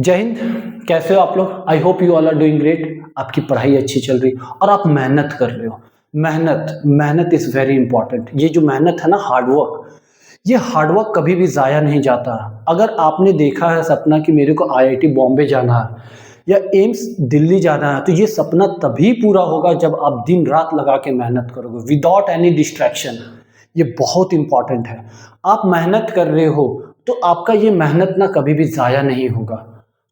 जय हिंद। कैसे हो आप लोग? I hope you all are doing great. आपकी पढ़ाई अच्छी चल रही और आप मेहनत कर रहे हो। मेहनत इज वेरी इंपॉर्टेंट। ये जो मेहनत है ना, हार्डवर्क, ये हार्डवर्क कभी भी ज़ाया नहीं जाता। अगर आपने देखा है सपना कि मेरे को आईआईटी बॉम्बे जाना है या एम्स दिल्ली जाना है, तो ये सपना तभी पूरा होगा जब आप दिन रात लगा के मेहनत करोगे विदाउट एनी डिस्ट्रैक्शन। ये बहुत इंपॉर्टेंट है। आप मेहनत कर रहे हो तो आपका ये मेहनत ना कभी भी ज़ाया नहीं होगा।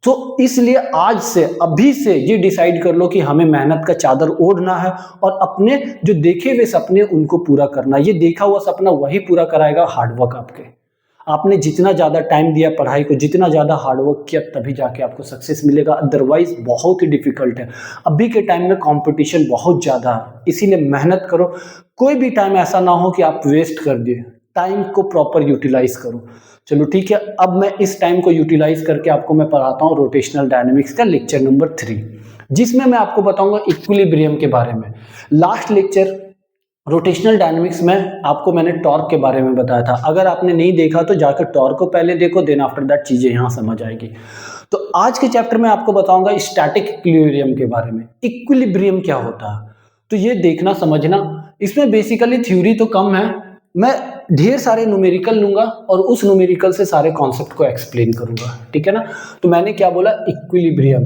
तो इसलिए आज से, अभी से ये डिसाइड कर लो कि हमें मेहनत का चादर ओढ़ना है और अपने जो देखे हुए सपने उनको पूरा करना। ये देखा हुआ सपना वही पूरा कराएगा हार्डवर्क आपके। आपने जितना ज़्यादा टाइम दिया पढ़ाई को, जितना ज़्यादा हार्डवर्क किया, तभी जाके आपको सक्सेस मिलेगा। अदरवाइज बहुत ही डिफिकल्ट है। अभी के टाइम में कंपटीशन बहुत ज़्यादा है, इसीलिए मेहनत करो। कोई भी टाइम ऐसा ना हो कि आप वेस्ट कर दिए। टाइम को प्रॉपर यूटिलाइज करो। चलो ठीक है, अब मैं इस टाइम को यूटिलाइज करके आपको मैं पढ़ाता हूँ रोटेशनल डायनेमिक्स का लेक्चर नंबर 3, जिसमें मैं आपको बताऊंगा इक्विलिब्रियम के बारे में। लास्ट लेक्चर रोटेशनल डायनेमिक्स में आपको मैंने टॉर्क के बारे में बताया था। अगर आपने नहीं देखा तो जाकर टॉर्क को पहले देखो, देन आफ्टर दैट चीजें यहाँ समझ आएगी। तो आज के चैप्टर में आपको बताऊंगा स्टैटिक इक्विलिब्रियम के बारे में। इक्विलिब्रियम क्या होता है तो ये देखना समझना। इसमें बेसिकली थ्योरी तो कम है, मैं ढेर सारे न्यूमेरिकल लूंगा और उस न्यूमेरिकल से सारे कॉन्सेप्ट को एक्सप्लेन करूंगा, ठीक है ना। तो मैंने क्या बोला, इक्विलिब्रियम।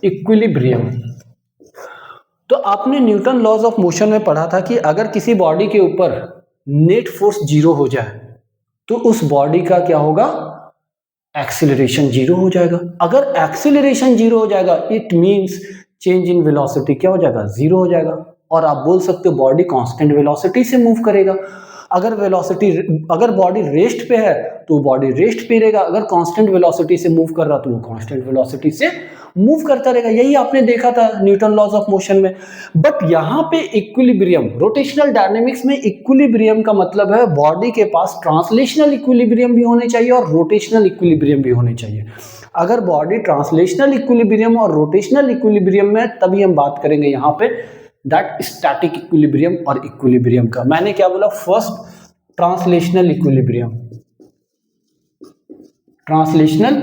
इक्विलिब्रियम तो आपने न्यूटन लॉज ऑफ मोशन में पढ़ा था कि अगर किसी बॉडी के ऊपर नेट फोर्स 0 हो जाए तो उस बॉडी का क्या होगा, एक्सीलरेशन 0 हो जाएगा। अगर एक्सीलरेशन 0 हो जाएगा it means change in velocity क्या हो जाएगा, 0 हो जाएगा। और आप बोल सकते हो बॉडी कांस्टेंट वेलोसिटी से मूव करेगा। अगर बॉडी रेस्ट पे है तो बॉडी रेस्ट पे रहेगा। अगर कांस्टेंट वेलोसिटी से मूव कर रहा तो वो कांस्टेंट वेलोसिटी से मूव करता रहेगा। यही आपने देखा था न्यूटन लॉज ऑफ मोशन में। बट यहाँ पे इक्विलिब्रियम, रोटेशनल डायनेमिक्स में इक्विलिब्रियम का मतलब है बॉडी के पास ट्रांसलेशनल इक्विलिब्रियम भी होने चाहिए और रोटेशनल इक्विलिब्रियम भी होने चाहिए। अगर बॉडी ट्रांसलेशनल इक्विलिब्रियम और रोटेशनल इक्विलिब्रियम में, तभी हम बात करेंगे यहाँ पे दैट स्टैटिक इक्विलिब्रियम और इक्विलिब्रियम का। मैंने क्या बोला, first translational equilibrium. Translational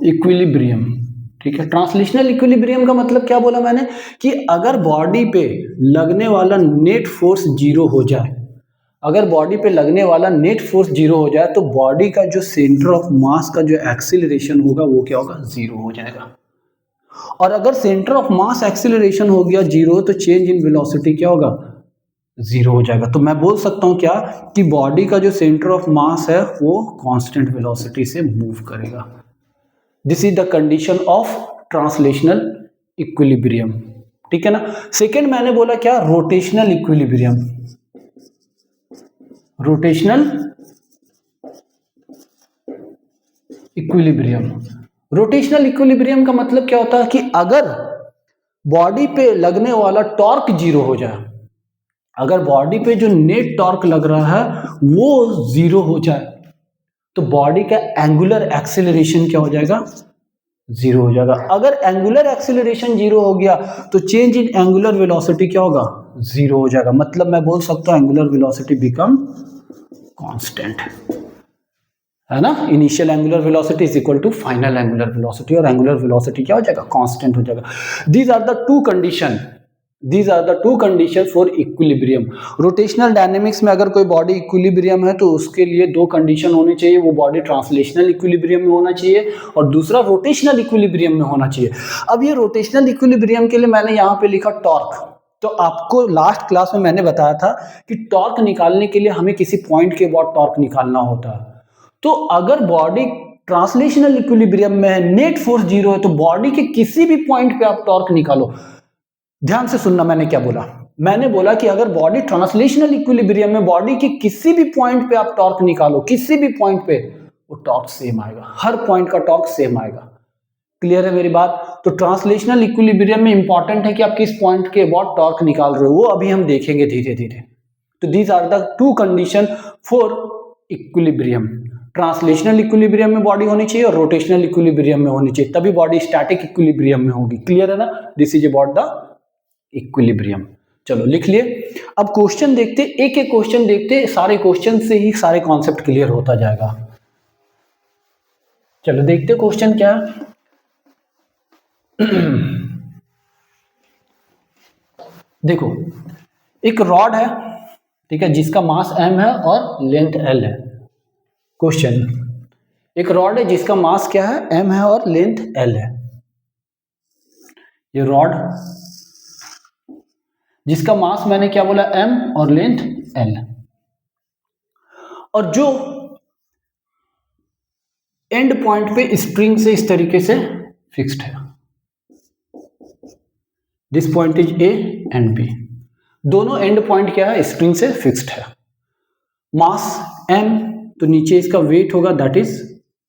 equilibrium, ठीक है। ट्रांसलेशनल इक्विलिब्रियम का मतलब क्या बोला मैंने, कि अगर बॉडी पे लगने वाला नेट फोर्स 0 हो जाए, अगर बॉडी पे लगने वाला नेट फोर्स 0 हो जाए तो बॉडी का जो सेंटर ऑफ मास का जो एक्सीलरेशन होगा वो क्या होगा, 0 हो जाएगा। और अगर सेंटर ऑफ मास एक्सीलरेशन हो गया 0 तो चेंज इन वेलोसिटी क्या होगा, 0 हो जाएगा। तो मैं बोल सकता हूं क्या, कि बॉडी का जो सेंटर ऑफ मास है वो कांस्टेंट वेलोसिटी से मूव करेगा। This is the condition of translational equilibrium, ठीक है ना। सेकेंड मैंने बोला क्या, rotational equilibrium. Rotational equilibrium, rotational equilibrium का मतलब क्या होता है कि अगर बॉडी पे लगने वाला टॉर्क 0 हो जाए, अगर बॉडी पे जो नेट टॉर्क लग रहा है वो 0 हो जाए तो बॉडी का एंगुलर एक्सीलरेशन क्या हो जाएगा, 0 हो जाएगा। अगर एंगुलर एक्सीलरेशन 0 हो गया तो चेंज इन एंगुलर वेलोसिटी क्या होगा, 0 हो जाएगा। मतलब मैं बोल सकता हूं एंगुलर वेलोसिटी बिकम कांस्टेंट, है ना। Initial angular velocity is equal to final angular velocity, और एंगुलर वेलोसिटी क्या हो जाएगा, कांस्टेंट हो जाएगा। These are the two condition, these are the two condition for equilibrium. Rotational dynamics में अगर कोई बॉडी इक्विलिब्रियम है तो उसके लिए दो कंडीशन होनी चाहिए। वो बॉडी ट्रांसलेशनल इक्विलिब्रियम में होना चाहिए और दूसरा रोटेशनल इक्विलिब्रियम में होना चाहिए। अब ये रोटेशनल इक्विलिब्रियम के लिए मैंने यहाँ पे लिखा टॉर्क। तो आपको लास्ट क्लास में मैंने बताया था कि टॉर्क निकालने के लिए हमें किसी पॉइंट के बाद टॉर्क निकालना होता है। तो अगर बॉडी ट्रांसलेशनल इक्विलिब्रियम में है, नेट फोर्स 0 है, तो बॉडी के किसी भी पॉइंट पे आप टॉर्क निकालो। ध्यान से सुनना, मैंने क्या बोला, मैंने बोला कि अगर बॉडी ट्रांसलेशनल इक्विलिब्रियम में, बॉडी के किसी भी पॉइंट पे आप टॉर्क निकालो, किसी भी पॉइंट पे, वो टॉर्क सेम आएगा। हर पॉइंट का टॉर्क सेम आएगा। क्लियर है मेरी बात। तो ट्रांसलेशनल इक्विलिब्रियम में इंपॉर्टेंट है कि आप किस पॉइंट के बाद टॉर्क निकाल रहे हो, वो अभी हम देखेंगे धीरे धीरे। तो these are the two condition for equilibrium. Translational equilibrium में बॉडी होनी चाहिए और रोटेशनल इक्विलिब्रियम में होनी चाहिए, तभी बॉडी स्टैटिक इक्विलिब्रियम में होगी। क्लियर है ना। This is about the equilibrium. चलो लिख लिए। अब क्वेश्चन देखते, एक एक क्वेश्चन देखते, सारे क्वेश्चन से ही सारे कॉन्सेप्ट क्लियर होता जाएगा। चलो देखते क्वेश्चन क्या है। देखो एक रॉड है, ठीक है, जिसका मास m है और लेंथ l है। क्वेश्चन, एक रॉड है जिसका मास क्या है, m है और लेंथ l है। ये रॉड जिसका मास मैंने क्या बोला, m और लेंथ l, और जो एंड पॉइंट पे स्प्रिंग से इस तरीके से फिक्स्ड है। This point is A and B, दोनों एंड पॉइंट क्या है, स्प्रिंग से फिक्स्ड है। मास m, तो नीचे इसका वेट होगा, दैट इज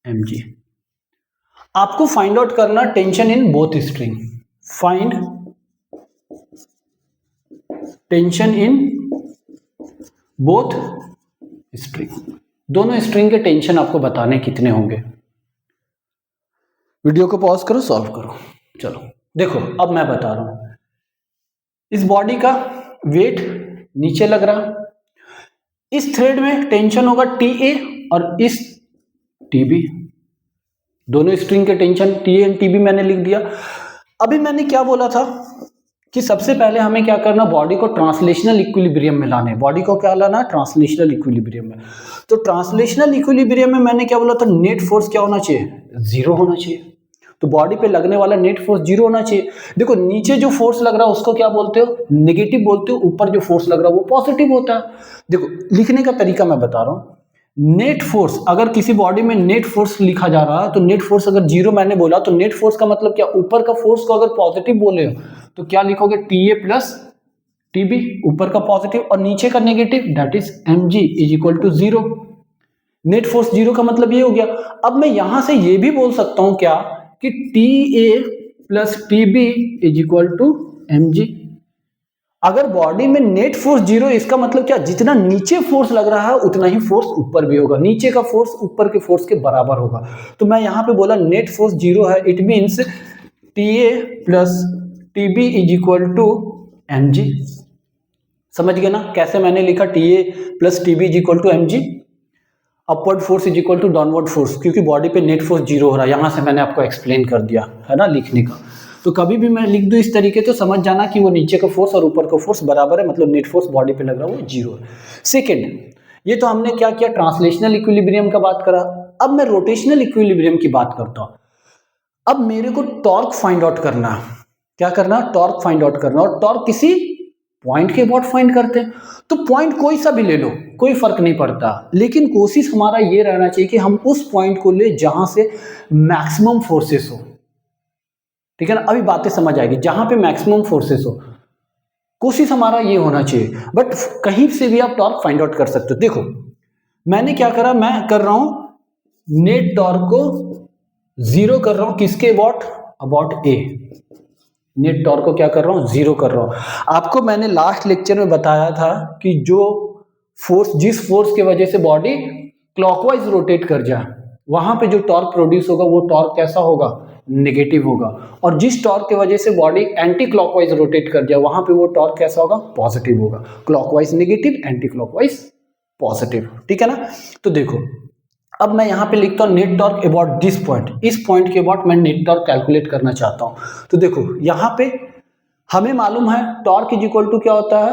mg। आपको फाइंड आउट करना tension in both string. Find tension in both string, दोनों स्ट्रिंग के टेंशन आपको बताने कितने होंगे। वीडियो को पॉज करो, सॉल्व करो। चलो देखो अब मैं बता रहा हूं, इस बॉडी का वेट नीचे लग रहा, इस थ्रेड में टेंशन होगा TA और इस TB, दोनों स्ट्रिंग के टेंशन TA एंड TB मैंने लिख दिया। अभी मैंने क्या बोला था कि सबसे पहले हमें क्या करना, बॉडी को ट्रांसलेशनल इक्विलिब्रियम में लाना है। बॉडी को क्या लाना, ट्रांसलेशनल इक्विलिब्रियम में। तो ट्रांसलेशनल इक्विलिब्रियम में मैंने क्या बोला था, नेट फोर्स क्या होना चाहिए, 0 होना चाहिए। तो बॉडी पे लगने वाला नेट फोर्स 0 होना चाहिए। देखो नीचे जो फोर्स लग रहा है उसको क्या बोलते हो, नेगेटिव बोलते हो, ऊपर जो फोर्स लग रहा है वो पॉजिटिव होता है। देखो लिखने का तरीका मैं बता रहा हूँ, नेट फोर्स, अगर किसी बॉडी में नेट फोर्स लिखा जा रहा है तो नेट फोर्स अगर 0 मैंने बोला तो नेट फोर्स का मतलब क्या, ऊपर का फोर्स को अगर पॉजिटिव बोले हो तो क्या लिखोगे, TA प्लस TB, ऊपर का पॉजिटिव और नीचे का negative, that is mg is equal to 0। Net force 0 का मतलब ये हो गया। अब मैं यहां से ये भी बोल सकता हूं क्या कि TA plus TB is equal to mg। अगर बॉडी में नेट फोर्स 0, इसका मतलब क्या, जितना नीचे फोर्स लग रहा है उतना ही फोर्स ऊपर भी होगा, नीचे का फोर्स ऊपर के फोर्स के बराबर होगा। तो मैं यहां पे बोला नेट फोर्स 0 है, it means TA plus TB is equal to mg। समझ गए ना कैसे मैंने लिखा, TA plus TB is equal to mg। Upward force is equal to downward force, क्योंकि बॉडी पे नेट फोर्स 0 हो रहा है, यहां से मैंने आपको एक्सप्लेन कर दिया है ना लिखने का। तो कभी भी मैं लिख दूं इस तरीके तो समझ जाना कि वो नीचे का फोर्स और ऊपर का फोर्स बराबर है, मतलब नेट फोर्स बॉडी पे लग रहा है वो 0 है। सेकेंड, ये तो हमने क्या किया, ट्रांसलेशनल इक्विलिब्रियम का बात करा। अब मैं रोटेशनल इक्विलिब्रियम की बात करता हूं। अब मेरे को टॉर्क फाइंड आउट करना, क्या करना, टॉर्क फाइंड आउट करना, और टॉर्क किसी पॉइंट के अबाउट फाइंड करते हैं। तो पॉइंट कोई सा भी ले लो, कोई फर्क नहीं पड़ता, लेकिन कोशिश हमारा ये रहना चाहिए कि हम उस पॉइंट को ले जहां से मैक्सिमम फोर्सेस हो, ठीक है ना। अभी बातें समझ आएगी, जहां पे मैक्सिमम फोर्सेस हो, कोशिश हमारा ये होना चाहिए। बट कहीं से भी आप टॉर्क फाइंड आउट कर सकते हो। देखो मैंने क्या करा, मैं कर रहा हूं नेट टॉर्क को 0 कर रहा हूं, किसके about, about A। Net torque को क्या कर रहा हूं, 0 कर रहा हूं। आपको मैंने लास्ट लेक्चर में बताया था कि जो फोर्स, जिस फोर्स की वजह से बॉडी क्लॉकवाइज रोटेट कर जाए, वहां पे जो टॉर्क प्रोड्यूस होगा वो टॉर्क कैसा होगा, नेगेटिव होगा। और जिस टॉर्क की वजह से बॉडी एंटी क्लॉकवाइज रोटेट कर जाए, वहां पे वो टॉर्क कैसा होगा, पॉजिटिव होगा। Clockwise negative, anti clockwise positive, ठीक है ना। तो देखो अब मैं यहां पे लिखता हूं net torque about this point, इस पॉइंट के अबाउट मैं नेट टॉर्क कैलकुलेट करना चाहता हूं। तो देखो यहां पे हमें मालूम है टॉर्क इज इक्वल टू क्या होता है,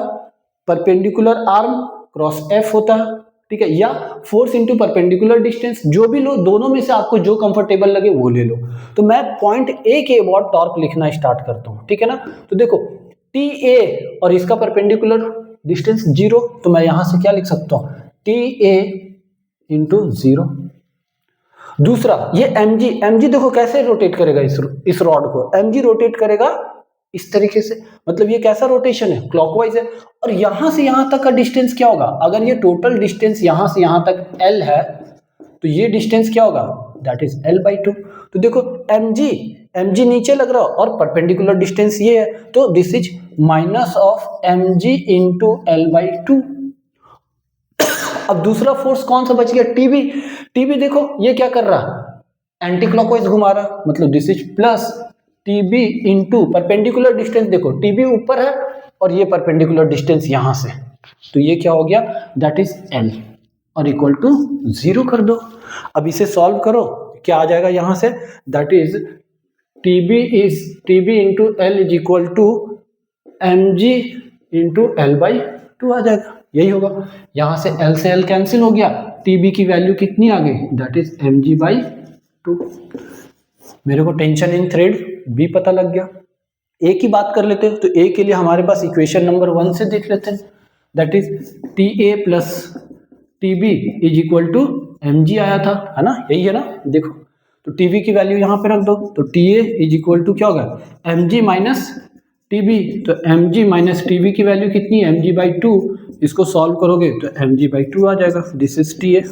परपेंडिकुलर आर्म क्रॉस F होता है, ठीक है, या फोर्स इंटू परपेंडिकुलर डिस्टेंस, जो भी लो, दोनों में से आपको जो कंफर्टेबल लगे वो ले लो। तो मैं पॉइंट A के अबाउट टॉर्क लिखना स्टार्ट करता हूं, ठीक है ना। तो देखो TA और इसका परपेंडिकुलर डिस्टेंस 0, तो मैं यहां से क्या लिख सकता हूं, TA इंटू 0। दूसरा ये mg देखो कैसे रोटेट करेगा, इस रॉड को mg रोटेट करेगा इस तरीके से, मतलब ये कैसा रोटेशन है, क्लॉकवाइज है। और यहां से यहां तक का डिस्टेंस क्या होगा, अगर ये टोटल डिस्टेंस यहां से यहां तक L है तो ये डिस्टेंस क्या होगा, दैट इज L/2। तो देखो mg नीचे लग रहा है और परपेंडिकुलर डिस्टेंस ये है, तो this is minus of mg into L/2। अब दूसरा फोर्स कौन सा बच गया, TB देखो ये क्या कर रहा है, एंटी क्लॉकवाइज घुमा रहा है, मतलब this is plus TB into perpendicular distance. देखो TB ऊपर है और ये परपेंडिकुलर डिस्टेंस यहां से, तो ये क्या हो गया, दैट इज एल और इक्वल टू 0 कर दो। अब इसे सॉल्व करो, क्या आ जाएगा यहां से, that is TB into L is equal to M G into L by 2 आ जाएगा, यही होगा। यहां से एल से एल कैंसिल हो गया, टीबी की वैल्यू कितनी आ गई, that is M G by 2। मेरे को टेंशन इन थ्रेड बी पता लग गया। ए की बात कर लेते हैं, तो ए के लिए हमारे पास इक्वेशन नंबर 1 से देख लेते हैं, that is T A plus T B is equal to M G आया था, है ना, यही है ना, देखो तो टीबी की वैल्यू यहां पे रख दो, तो T A is equal to क्या होगा, एम जी माइनस टीबी, तो एम जी माइनस टीबी की वैल्यू कितनी है, एम जी बाई 2, इसको सॉल्व करोगे तो एम जी बाई 2 आ जाएगा, दिस इज टी ए,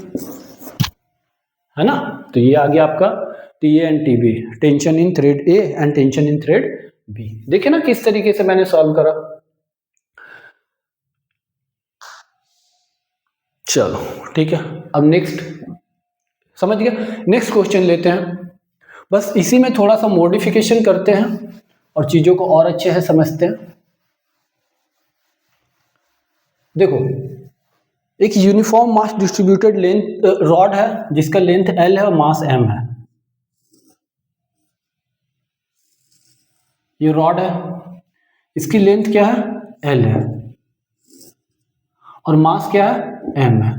है ना। तो ये आ गया आपका T A and T B, tension in thread A and tension in thread B. देखिए ना किस तरीके से मैंने सॉल्व करा। चलो ठीक है, अब नेक्स्ट समझ गया, नेक्स्ट क्वेश्चन लेते हैं। बस इसी में थोड़ा सा मॉडिफिकेशन करते हैं और चीजों को और अच्छे से समझते हैं। देखो एक uniform mass distributed length rod है जिसका लेंथ एल है और मास एम है। ये रॉड है, इसकी लेंथ क्या है, एल है, और मास क्या है, एम है,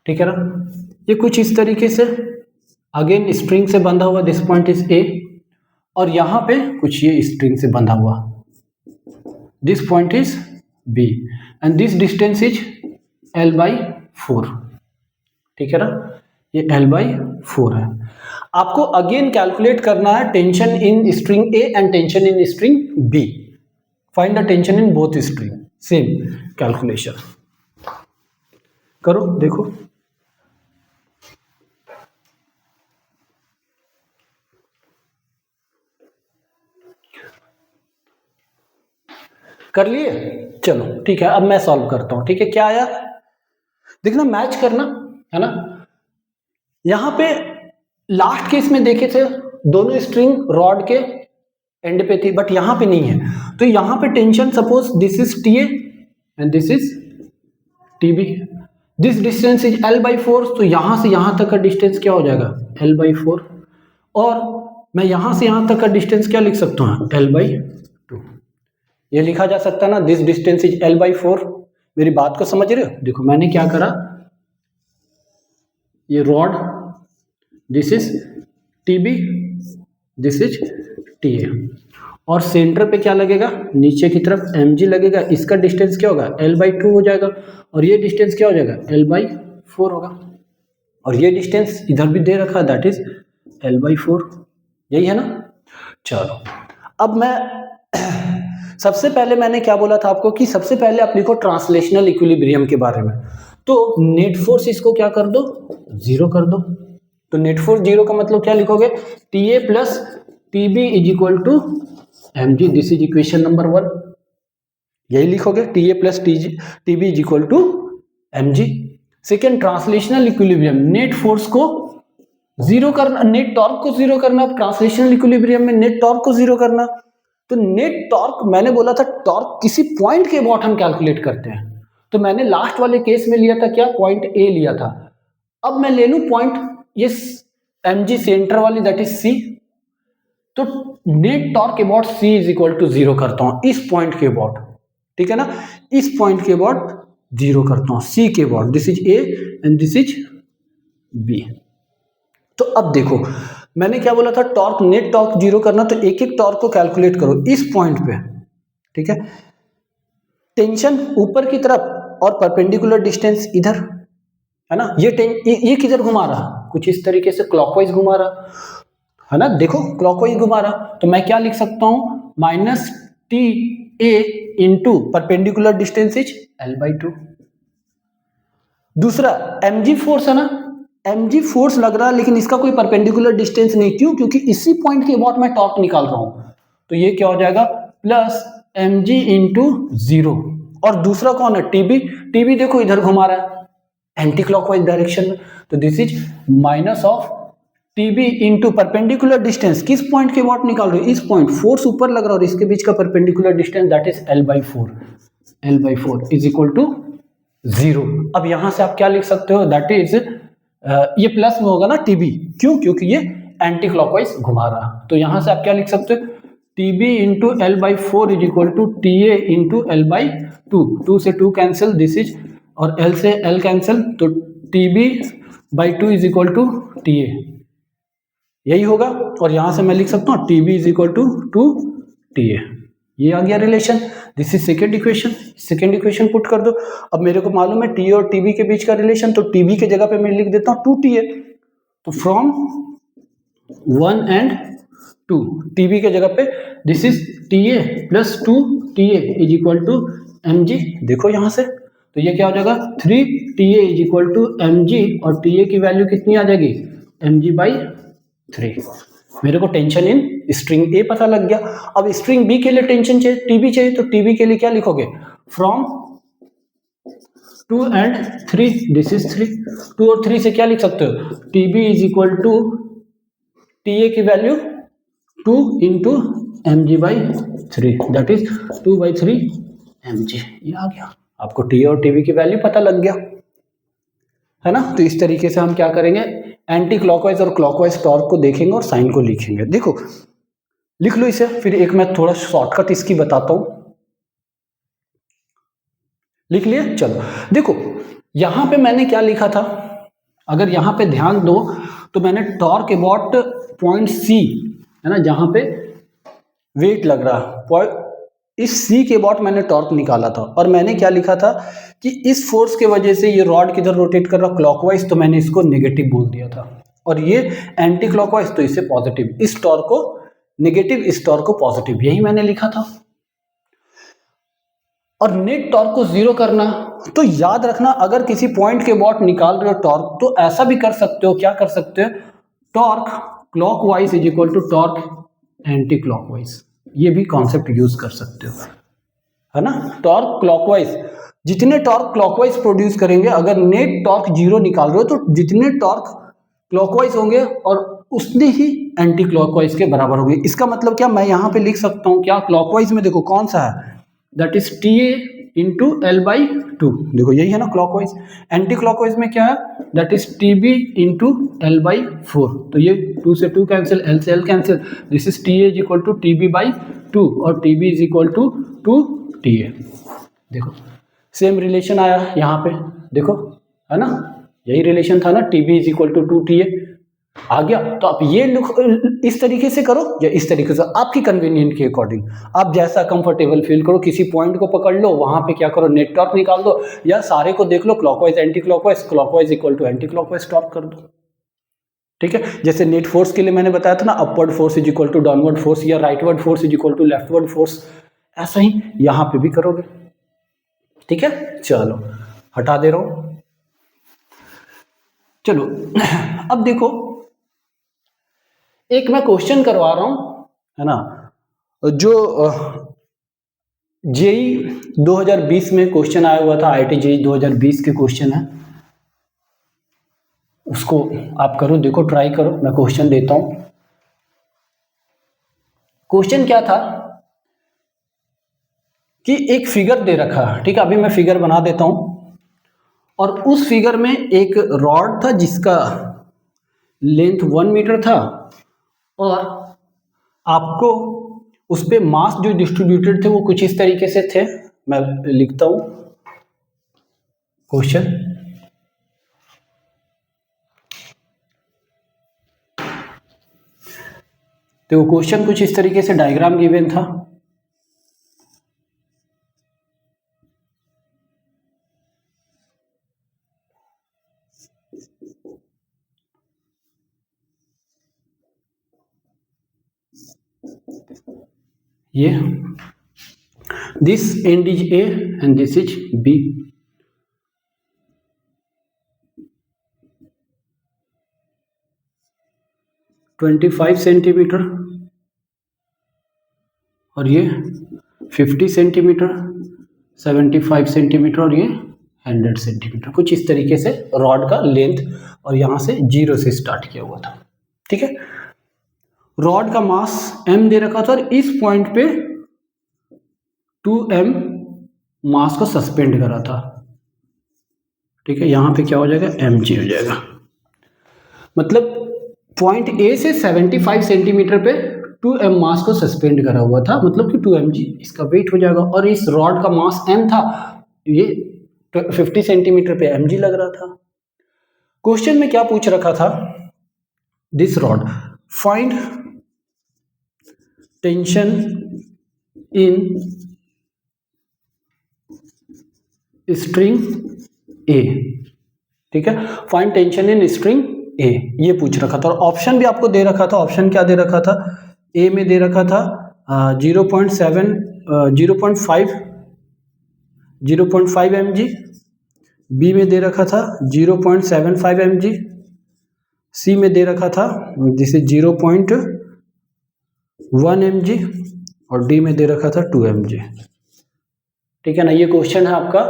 ठीक है ना। ये कुछ इस तरीके से अगेन स्प्रिंग से बंधा हुआ, दिस पॉइंट इज ए, और यहां पे कुछ ये स्प्रिंग से बंधा हुआ, this point is B, and this distance is L by 4, ठीक है ना, ये एल बाई 4 है। आपको अगेन कैलकुलेट करना है tension in string A and tension in string B, find the tension in both string, same calculation करो, देखो कर लिए, चलो ठीक है, अब मैं सॉल्व करता हूं, ठीक है। क्या आया, देखना मैच करना, है ना। यहां पे लास्ट केस में देखे थे दोनों स्ट्रिंग रॉड के एंड पे थी, बट यहां पे नहीं है, तो यहां पे tension suppose this is T A and this is T B, this distance is L by 4, तो यहां से यहां तक का डिस्टेंस क्या हो जाएगा, एल बाई 4, और मैं यहां से यहां तक का डिस्टेंस क्या लिख सकता हूं, एल बाई 2, ये लिखा जा सकता है ना, this distance is L by 4। मेरी बात को समझ रहे हो, देखो मैंने क्या करा, ये rod, this is T B, this is T A, और सेंटर पे क्या लगेगा, नीचे की तरफ एम जी लगेगा, इसका डिस्टेंस क्या होगा, एल बाई 2 हो जाएगा, और ये डिस्टेंस क्या हो जाएगा, एल बाई 4 होगा, और ये डिस्टेंस इधर भी दे रखा है, दैट इज एल बाई 4, यही है ना। चलो अब मैं सबसे पहले मैंने क्या बोला था आपको कि सबसे पहले आप लिखो ट्रांसलेशनल इक्विलिब्रियम के बारे में, तो नेट फोर्स इसको क्या कर दो, 0 कर दो, तो नेट फोर्स 0 का मतलब क्या लिखोगे, T A plus T B is equal to M G, this is equation number 1, यही लिखोगे, T A plus T B is equal to M G. Second translational equilibrium, net force को 0 करना, net torque को 0 करना, translational equilibrium में net torque को 0 करना, तो नेट टॉर्क मैंने बोला था टॉर्क किसी पॉइंट के अबाउट हम कैलकुलेट करते हैं, तो मैंने लास्ट वाले केस में लिया था क्या, पॉइंट ए लिया था। अब मैं ले लूं पॉइंट ये एम जी सेंटर वाली, दैट इज सी, तो net torque about C is equal to 0 करता हूं इस पॉइंट के अबाउट, ठीक है ना, इस पॉइंट के अबाउट 0 करता हूं, सी के about, this is A and this is B. तो अब देखो मैंने क्या बोला था, टॉर्क नेट टॉर्क 0 करना, तो एक एक टॉर्क को कैलकुलेट करो इस पॉइंट पे, ठीक है। टेंशन ऊपर की तरफ और परपेंडिकुलर डिस्टेंस इधर, है ना, ये किधर घुमा रहा, कुछ इस तरीके से क्लॉकवाइज घुमा रहा, है ना, देखो क्लॉकवाइज घुमा रहा, तो मैं क्या लिख सकता हूं, minus T A into perpendicular distance is L by 2। दूसरा mg फोर्स है ना, mg फोर्स लग रहा है लेकिन इसका कोई परपेंडिकुलर डिस्टेंस नहीं, क्यों, क्योंकि इसी पॉइंट के अबाउट मैं टॉर्क निकाल रहा हूं, तो ये क्या हो जाएगा, प्लस mg इंटू 0, और दूसरा कौन है, टीबी देखो इधर घुमा रहा है एंटी क्लॉकवाइज डायरेक्शन में, तो this is minus of TB into perpendicular distance, किस पॉइंट के वॉट निकाल रहे हो, इस पॉइंट, फोर्स ऊपर लग रहा है और इसके बीच का perpendicular distance that is L/4, L/4 is equal to 0। अब यहां से आप क्या लिख सकते हो, दैट इज ये प्लस में होगा ना टीबी, क्यों, क्योंकि ये एंटी क्लॉकवाइज घुमा रहा, तो यहां से आप क्या लिख सकते हो, TB into L/4 is equal to TA into L/2, 2 से 2 कैंसिल, दिस इज, और L से L कैंसिल, तो TB/2 is equal to TA, यही होगा। और यहां से मैं लिख सकता हूं TB is equal to 2TA, ये आ गया relation, this is second equation, second equation put कर दो। अब मेरे को मालूम है टी और टीबी के बीच का रिलेशन, तो टीबी के जगह पे मैं लिख देता हूं 2TA, तो फ्रॉम 1 एंड 2, टीबी के जगह पे this is TA plus 2TA is equal to mg, देखो यहां से, तो ये क्या हो जाएगा 3TA is equal to mg, और TA की वैल्यू कितनी आ जाएगी mg/3। मेरे को टेंशन इन स्ट्रिंग ए पता लग गया। अब स्ट्रिंग बी के लिए टेंशन चाहिए, टीबी चाहिए, तो टीबी के लिए क्या लिखोगे, फ्रॉम 2 एंड 3, दिस इज 3, 2 और 3 से क्या लिख सकते हो, TB is equal to TA की value 2 into mg/3, that is 2/3 mg, ये आ गया, आपको TA और TB की वैल्यू पता लग गया, है ना। तो इस तरीके से हम क्या करेंगे, एंटी क्लॉकवाइज और क्लॉकवाइज टॉर्क को देखेंगे और साइन को लिखेंगे। देखो लिख लो इसे, फिर एक मैं थोड़ा शॉर्टकट इसकी बताता हूं, लिख लिए, चलो देखो यहां पे मैंने क्या लिखा था, अगर यहां पे ध्यान दो तो मैंने टॉर्क अबाउट पॉइंट C, है ना, जहां पे वेट लग रहा, इस C के अबाउट मैंने टॉर्क निकाला था, और मैंने क्या लिखा था कि इस फोर्स के वजह से ये रॉड किधर रोटेट कर रहा क्लॉकवाइज, तो मैंने इसको नेगेटिव बोल दिया था, और ये एंटी क्लॉकवाइज, तो इसे पॉजिटिव, इस टॉर्क को नेगेटिव, इस टॉर्क को पॉजिटिव, यही मैंने लिखा था। और नेट टॉर्क को जीरो करना, तो याद रखना अगर किसी पॉइंट के अबाउट निकाल रहे हो टॉर्क, तो ऐसा भी कर सकते हो, क्या कर सकते हो, torque clockwise is equal to torque anti clockwise, ये भी कॉन्सेप्ट यूज कर सकते हो, है ना। टॉर्क क्लॉकवाइज, जितने टॉर्क क्लॉकवाइज प्रोड्यूस करेंगे, अगर नेट टॉर्क जीरो निकाल रहे हो तो जितने टॉर्क क्लॉकवाइज होंगे और उतने ही एंटी क्लॉकवाइज के बराबर होंगे। इसका मतलब क्या, मैं यहां पे लिख सकता हूं क्या, क्लॉकवाइज में देखो कौन सा है, that is TA into L/2, देखो यही है ना क्लॉकवाइज। एंटी क्लॉकवाइज में क्या है, that is TB into L/4, तो ये 2 से 2 कैंसिल, L से L cancel, this is TA is equal to TB/2, और TB is equal to 2TA। देखो सेम रिलेशन आया यहाँ पे, देखो है ना, यही रिलेशन था ना, TB is equal to 2TA आ गया। तो आप ये इस तरीके से करो या इस तरीके से, आपकी कन्वीनियंट के अकॉर्डिंग, आप जैसा कंफर्टेबल फील करो, किसी पॉइंट को पकड़ लो, वहां पे क्या करो, नेट टॉर्क निकाल दो, या सारे को देख लो, clockwise anti clockwise, clockwise equal to anti clockwise torque कर दो, ठीक है। जैसे नेट फोर्स के लिए मैंने बताया था ना, upward force is equal to downward force, या rightward force is equal to leftward force, ऐसा ही यहां पे भी करोगे, ठीक है। चलो हटा दे रहा हूं, चलो अब देखो एक मैं क्वेश्चन करवा रहा हूं, है ना, जो जेई 2020 में क्वेश्चन आया हुआ था, IIT जेई 2020 के क्वेश्चन है, उसको आप करो, देखो ट्राई करो, मैं क्वेश्चन देता हूं। क्वेश्चन क्या था कि एक फिगर दे रखा है, ठीक है, अभी मैं फिगर बना देता हूं, और उस फिगर में एक रॉड था जिसका लेंथ 1 मीटर था, और आपको उस पे मास जो डिस्ट्रीब्यूटेड थे वो कुछ इस तरीके से थे। मैं लिखता हूं क्वेश्चन, तो क्वेश्चन कुछ इस तरीके से डायग्राम गिवन था, ये this and is A and this is B, $25 centimetre, और ये 50 सेंटीमीटर, 75 सेंटीमीटर, और ये 100 सेंटीमीटर, कुछ इस तरीके से रॉड का लेंथ, और यहां से 0 से स्टार्ट किया हुआ था, ठीक है, रॉड का मास m दे रखा था और इस पॉइंट पे 2m मास को सस्पेंड करा था। ठीक है, यहां पे क्या हो जाएगा, mg हो जाएगा। मतलब पॉइंट A से 75 सेंटीमीटर पे 2m मास को सस्पेंड करा हुआ था, मतलब कि 2mg इसका वेट हो जाएगा। और इस रॉड का मास m था, ये 50 सेंटीमीटर पे mg लग रहा था। क्वेश्चन में क्या पूछ रखा था, this rod find tension in string ए। ठीक है, फाइंड टेंशन इन स्ट्रिंग ए, ये पूछ रखा था। और ऑप्शन भी आपको दे रखा था। ऑप्शन क्या दे रखा था, ए में दे रखा था 0.5 mg, बी में दे रखा था 0.75 mg, सी में दे रखा था दिस इज 0.1 mg और डी में दे रखा था 2 mg। ठीक है ना, ये क्वेश्चन है आपका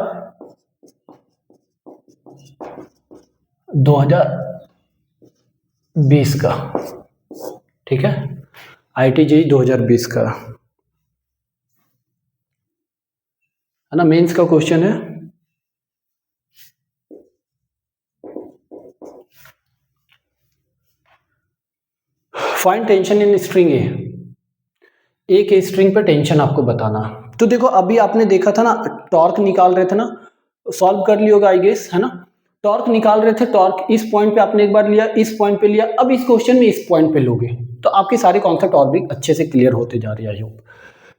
2020 का। ठीक है, IIT JEE 2020 का है ना, मेंस का क्वेश्चन है। फाइंड टेंशन इन स्ट्रिंग ए, एक स्ट्रिंग पे टेंशन आपको बताना। तो देखो अभी आपने देखा था ना, टॉर्क निकाल रहे थे ना, सॉल्व कर लिया होगा आई गेस, है ना। टॉर्क निकाल रहे थे, टॉर्क इस पॉइंट पे आपने एक बार लिया, इस पॉइंट पे लिया, अब इस क्वेश्चन में इस पॉइंट पे लोगे तो आपके सारे कॉन्सेप्ट और भी अच्छे से क्लियर होते जा रहे हैं।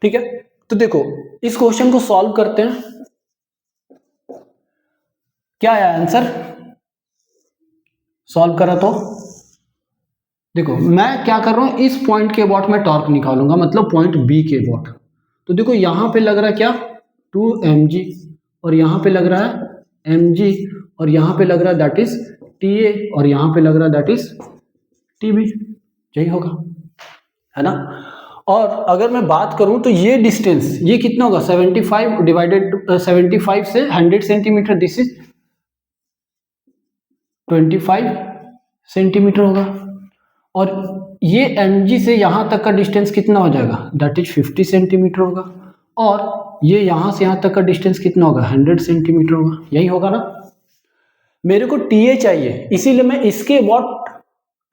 ठीक है, तो देखो इस क्वेश्चन को सॉल्व करते हैं। क्या आया आंसर, सॉल्व करा तो देखो मैं क्या कर रहा हूं, इस पॉइंट के अबाउट मैं टॉर्क निकालूंगा, मतलब पॉइंट बी के अबाउट। तो देखो यहां पे लग रहा है क्या 2 mg और यहां पे लग रहा है mg और यहां पे लग रहा है दैट इज TA और यहां पे लग रहा है दैट इज TB, यही होगा, है ना। और अगर मैं बात करूं तो ये डिस्टेंस ये कितना होगा, 75 डिवाइडेड 75 से 100 सेंटीमीटर, दिस इज 25 सेंटीमीटर होगा। और ये mg से यहां तक का डिस्टेंस कितना हो जाएगा, दैट इज 50 सेंटीमीटर होगा। और ये यहां से यहां तक का डिस्टेंस कितना होगा, 100 सेंटीमीटर होगा, यही होगा ना। मेरे को TA चाहिए, इसीलिए मैं इसके अबाउट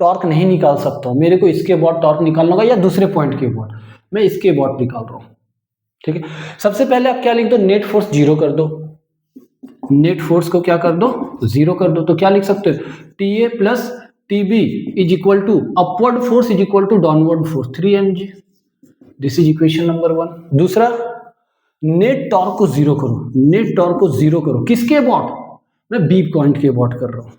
टॉर्क नहीं निकाल सकता हूं, मेरे को इसके अबाउट टॉर्क निकालना होगा या दूसरे पॉइंट के अबाउट, मैं इसके अबाउट निकाल रहा हूं। ठीक है, सबसे पहले आप क्या लिख दो, नेट फोर्स जीरो कर दो, नेट फोर्स को क्या कर दो, जीरो कर दो। तो क्या लिख सकते हो, TA plus TB is equal to upward force is equal to downward force 3 mg, this is equation number 1। दूसरा, नेट टॉर्क को जीरो करो, नेट टॉर्क को जीरो करो, किसके अबाउट, मैं बी पॉइंट के अबाउट कर रहा हूं।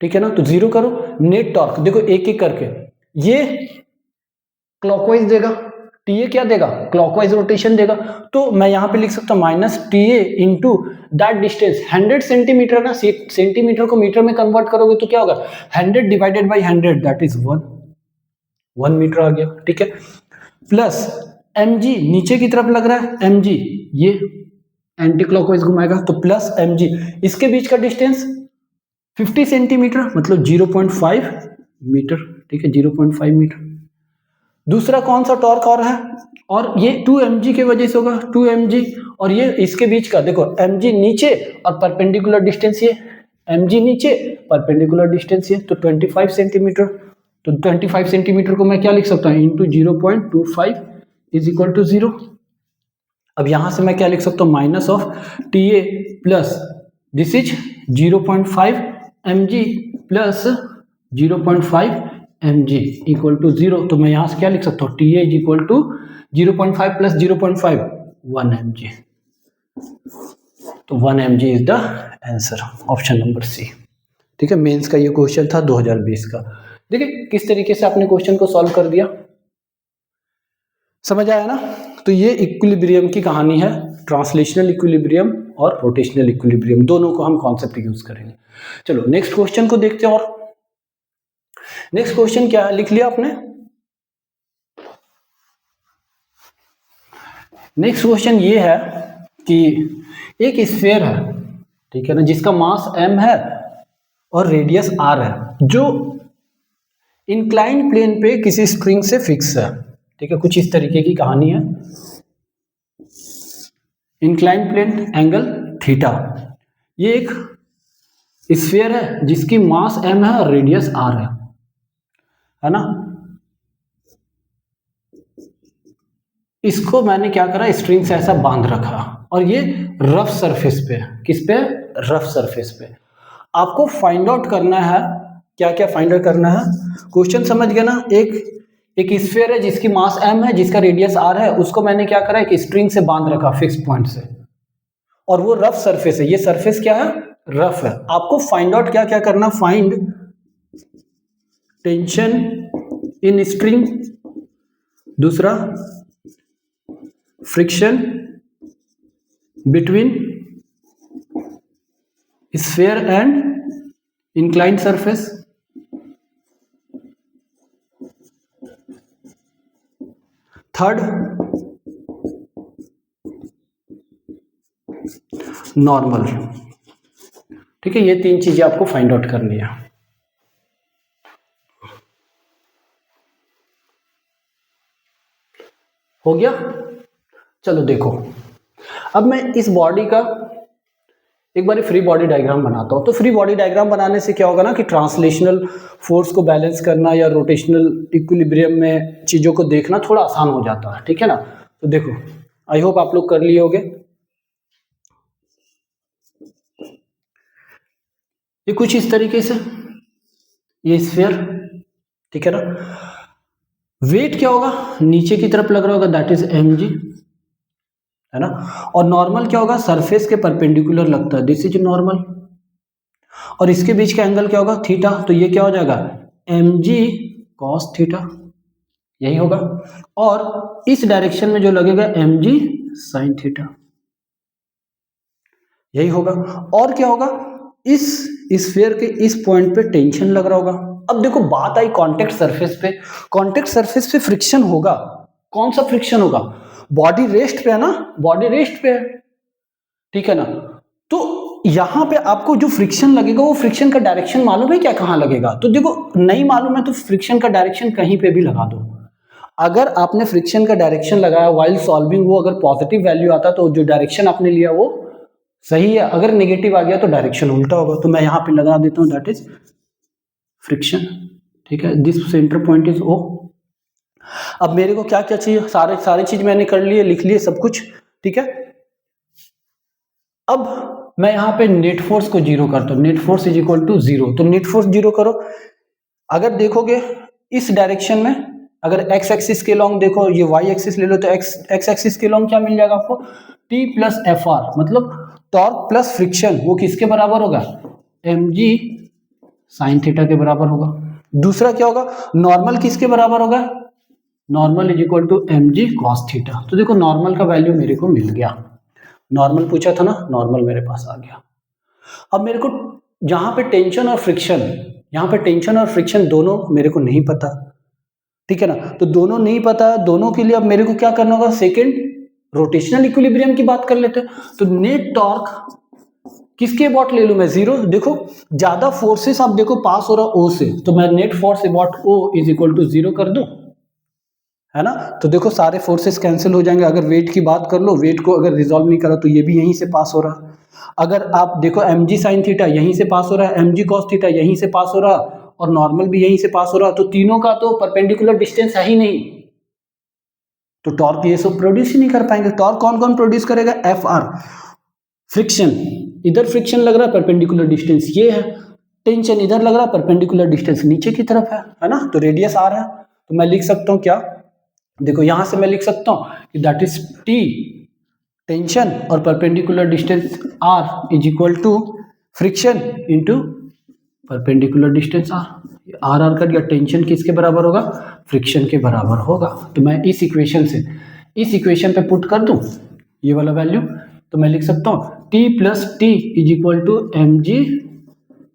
ठीक है ना, तो जीरो करो नेट टॉर्क। देखो एक एक करके, ये क्लॉकवाइज देगा, TA क्या देगा, क्लॉकवाइज रोटेशन देगा। तो मैं यहां पे लिख सकता हूं minus TA into that distance 100 centimetre ना, सेंटीमीटर को मीटर में कन्वर्ट करोगे तो क्या होगा, 100 divided by 100 that is 1 metre आ गया। ठीक है, प्लस mg नीचे की तरफ लग रहा है, mg ये एंटी क्लॉकवाइज घुमाएगा तो प्लस mg, इसके बीच का डिस्टेंस 50 सेंटीमीटर मतलब 0.5 मीटर। ठीक है, 0.5 मीटर। दूसरा कौन सा टॉर्क और है, और ये 2 mg के वजह से होगा, 2 mg और ये इसके बीच का देखो mg नीचे और परपेंडिकुलर डिस्टेंस ये, mg नीचे परपेंडिकुलर डिस्टेंस ये, तो 25 सेंटीमीटर। तो 25 सेंटीमीटर को मैं क्या लिख सकता हूँ, इंटू 0.25 इज इक्वल टू 0। अब यहां से मैं क्या लिख सकता हूँ, minus of TA plus this is 0.5 mg plus 0.5 mg equal to 0। तो मैं यहां से क्या लिख सकता हूँ, TA is equal to 0.5 plus 0.5 1 mg, तो 1 mg is the answer, option number C. ठीक है, मेंस का ये क्वेश्चन था 2020 का। देखिए किस तरीके से आपने क्वेश्चन को सॉल्व कर दिया, समझ आया ना। तो ये इक्विलिब्रियम की कहानी है, ट्रांसलेशनल इक्विलिब्रियम और रोटेशनल इक्विलिब्रियम, दोनों को हम कॉन्सेप्ट यूज करेंगे। चलो नेक्स्ट क्वेश्चन को देखते हैं। और नेक्स्ट क्वेश्चन क्या है, लिख लिया आपने। नेक्स्ट क्वेश्चन ये है कि एक स्फीयर है, ठीक है ना, जिसका मास m है और रेडियस r है। जो इंक्लाइंड प्लेन पे किसी स्ट्रिंग से फिक्स है, ठीक है, कुछ इस तरीके की कहानी है। इंक्लाइंड प्लेन एंगल थीटा, ये एक स्फीयर है जिसकी मास m है और रेडियस r है ना। इसको मैंने क्या करा, स्ट्रिंग से ऐसा बांध रखा और ये रफ सरफेस पे, किस पे, रफ सरफेस पे। आपको फाइंड आउट करना है, क्या क्या फाइंड आउट करना है, क्वेश्चन समझ गए ना। एक स्फीयर है जिसकी मास m है, जिसका रेडियस r है, उसको मैंने क्या करा, एक स्ट्रिंग से बांध रखा फिक्स पॉइंट से, और वो रफ सरफेस है। ये सरफेस क्या है, रफ है। आपको फाइंड आउट क्या क्या करना, फाइंड टेंशन इन स्ट्रिंग, दूसरा friction between sphere and inclined surface, third normal. ठीक है, ये तीन चीजें आपको फाइंड आउट करनी है। हो गया, चलो देखो, अब मैं इस बॉडी का एक बार फ्री बॉडी डायग्राम बनाता हूं। तो फ्री बॉडी डायग्राम बनाने से क्या होगा ना कि ट्रांसलेशनल फोर्स को बैलेंस करना या रोटेशनल इक्विलिब्रियम में चीजों को देखना थोड़ा आसान हो जाता है, ठीक है ना। तो देखो, आई होप आप लोग कर लिए होगे। ये कुछ इस तरीके से, ये स्फीयर, ठीक है ना। वेट क्या होगा, नीचे की तरफ लग रहा होगा, दैट इज mg, है ना। और नॉर्मल क्या होगा, सरफेस के परपेंडिकुलर लगता है, दिस इज नॉर्मल। और इसके बीच का एंगल क्या होगा, थीटा, तो ये क्या हो जाएगा, mg cos थीटा, यही होगा। और इस डायरेक्शन में जो लगेगा mg sin थीटा, यही होगा। और क्या होगा, इस स्फीयर के इस पॉइंट पे टेंशन लग रहा होगा। अब देखो, बात आई कांटेक्ट सरफेस पे। कांटेक्ट सरफेस पे फ्रिक्शन होगा, कौन सा फ्रिक्शन होगा, बॉडी रेस्ट पे है ना, बॉडी रेस्ट पे है, ठीक है ना। तो यहां पे आपको जो फ्रिक्शन लगेगा, वो फ्रिक्शन का डायरेक्शन मालूम है क्या, कहां लगेगा। तो देखो, नहीं मालूम है तो फ्रिक्शन का डायरेक्शन कहीं पे भी लगा दो। अगर आपने फ्रिक्शन का डायरेक्शन लगाया व्हाइल सॉल्विंग, वो अगर पॉजिटिव वैल्यू आता तो जो डायरेक्शन आपने लिया वो सही है, अगर नेगेटिव आ गया तो डायरेक्शन उल्टा होगा। तो मैं यहां पे लगा देता हूं, दैट इज फ्रिक्शन, ठीक है। This centre point is O। अब मेरे को क्या क्या चाहिए, सारे चीज मैंने कर लिए, लिख लिए सब कुछ, ठीक है। अब मैं यहां पे नेट फोर्स को जीरो करता हूं, net force is equal to 0। तो नेट फोर्स जीरो करो। अगर देखोगे इस डायरेक्शन में, अगर एक्स एक्सिस के लॉन्ग देखो, ये वाई एक्सिस ले लो, तो एक्स एक्सिस के लॉन्ग क्या मिल जाएगा आपको, T प्लस एफ आर, मतलब टॉर्क प्लस फ्रिक्शन, वो किसके बराबर होगा, mg साइन थीटा के बराबर होगा। दूसरा क्या होगा, नॉर्मल किसके बराबर होगा, normal is equal to mg cos theta. तो देखो, नॉर्मल का वैल्यू मेरे को मिल गया, नॉर्मल पूछा था ना, नॉर्मल मेरे पास आ गया। अब मेरे को जहां पे टेंशन और फ्रिक्शन, यहां पे टेंशन और फ्रिक्शन दोनों मेरे को नहीं पता, ठीक है ना। तो दोनों नहीं पता, दोनों के लिए अब मेरे को क्या करना होगा, सेकेंड रोटेशनल इक्विलिब्रियम की बात कर लेते हैं। तो नेट टॉर्क किसके अबाउट ले लूं मैं, 0। देखो, ज्यादा फोर्सेस आप देखो पास हो रहा O से, तो मैं net force about O is equal to 0 कर दूं, है ना। तो देखो, सारे फोर्सेस कैंसिल हो जाएंगे। अगर वेट की बात कर लो, वेट को अगर रिजॉल्व नहीं करा तो ये भी यहीं से पास हो रहा। अगर आप देखो, mg साइन थीटा यहीं से पास हो रहा है, mg कॉस थीटा यहीं से पास हो रहा, और नॉर्मल भी यहीं से पास हो रहा, तो तीनों का तो परपेंडिकुलर डिस्टेंस है ही नहीं, तो टॉर्क ये सब प्रोड्यूस ही नहीं कर पाएंगे। टॉर्क कौन कौन प्रोड्यूस करेगा, एफ आर, फ्रिक्शन, इधर फ्रिक्शन लग रहा है, परपेंडिकुलर डिस्टेंस ये है, टेंशन इधर लग रहा है, परपेंडिकुलर डिस्टेंस नीचे की तरफ है ना। तो रेडियस आर है, तो मैं लिख सकता हूं क्या, देखो यहां से मैं लिख सकता हूं कि दैट इज टी टेंशन और perpendicular distance R is equal to friction into perpendicular distance R R का दिया, टेंशन किसके बराबर होगा, फ्रिक्शन के बराबर होगा। तो मैं इस इक्वेशन पे पुट कर दूं ये वाला वैल्यू, तो मैं लिख सकता हूं T plus T is equal to mg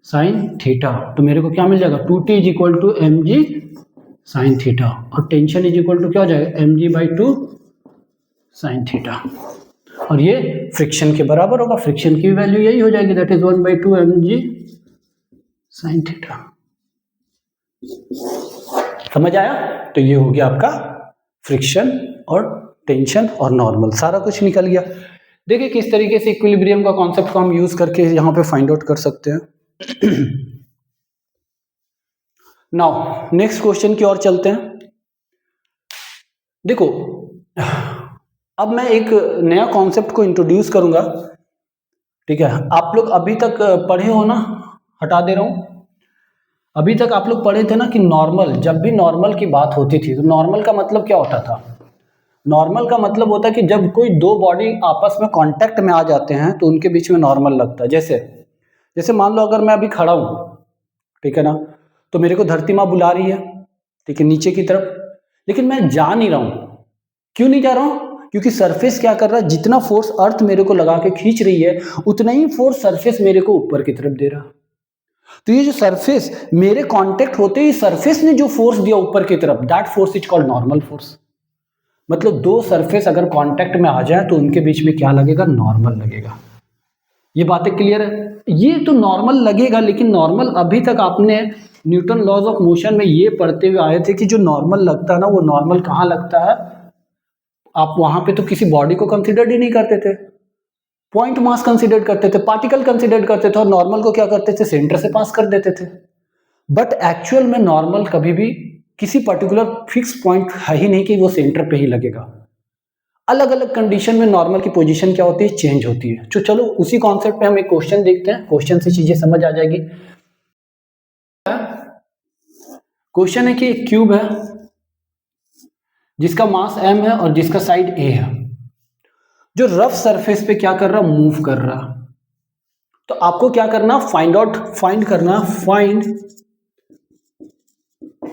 sine theta. तो मेरे को क्या मिल जाएगा, 2t is equal to mg sine theta, और टेंशन इज इक्वल टू क्या हो जाएगा, mg/2 साइन थीटा, और ये फ्रिक्शन के बराबर होगा। फ्रिक्शन की वैल्यू यही हो जाएगी, that is 1/2 mg sine theta. समझ आया? तो ये हो गया आपका फ्रिक्शन और टेंशन और नॉर्मल, सारा कुछ निकल गया। देखिए किस तरीके से इक्विलिब्रियम का कॉन्सेप्ट को हम यूज करके यहाँ पे फाइंड आउट कर सकते हैं। नाउ नेक्स्ट क्वेश्चन की ओर चलते हैं। देखो अब मैं एक नया कॉन्सेप्ट को इंट्रोड्यूस करूंगा, ठीक है? आप लोग अभी तक पढ़े हो ना, हटा दे रहा हूं, अभी तक आप लोग पढ़े थे ना कि नॉर्मल, जब भी नॉर्मल की बात होती थी तो नॉर्मल का मतलब क्या होता था? नॉर्मल का मतलब होता है कि जब कोई दो बॉडी आपस में कांटेक्ट में आ जाते हैं तो उनके बीच में नॉर्मल लगता है। जैसे जैसे मान लो अगर मैं अभी खड़ा हूं, ठीक है ना, तो मेरे को धरती माँ बुला रही है, ठीक है, नीचे की तरफ, लेकिन मैं जा नहीं रहा हूं। क्यों नहीं जा रहा हूं? क्योंकि सरफेस क्या कर रहा है, जितना फोर्स अर्थ मेरे को लगा के खींच रही है उतना ही फोर्स सरफेस मेरे को ऊपर की तरफ दे रहा। तो ये जो सरफेस मेरे कांटेक्ट होते ही सरफेस ने जो फोर्स दिया ऊपर की तरफ, that force is called normal force. मतलब दो सरफेस अगर कांटेक्ट में आ जाए तो उनके बीच में क्या लगेगा? नॉर्मल लगेगा। ये बातें क्लियर है? ये तो नॉर्मल लगेगा, लेकिन नॉर्मल अभी तक आपने न्यूटन लॉज ऑफ मोशन में ये पढ़ते हुए आए थे कि जो नॉर्मल लगता है ना, वो नॉर्मल कहाँ लगता है? आप वहां पे तो किसी बॉडी को कंसिडर ही नहीं करते थे, पॉइंट मास कंसिडर करते थे, पार्टिकल कंसिडर करते थे, और नॉर्मल को क्या करते थे? सेंटर से पास कर देते थे। बट एक्चुअल में नॉर्मल कभी भी किसी पर्टिकुलर फिक्स पॉइंट है ही नहीं कि वो सेंटर पे ही लगेगा। अलग अलग कंडीशन में नॉर्मल की पोजीशन क्या होती है? चेंज होती है। तो चलो उसी कॉन्सेप्ट पे हम एक क्वेश्चन देखते हैं, क्वेश्चन से चीजें समझ आ जाएगी। क्वेश्चन है कि एक क्यूब है जिसका मास m है और जिसका साइड a है, जो रफ सरफेस पे क्या कर रहा? मूव कर रहा। तो आपको क्या करना? फाइंड करना, find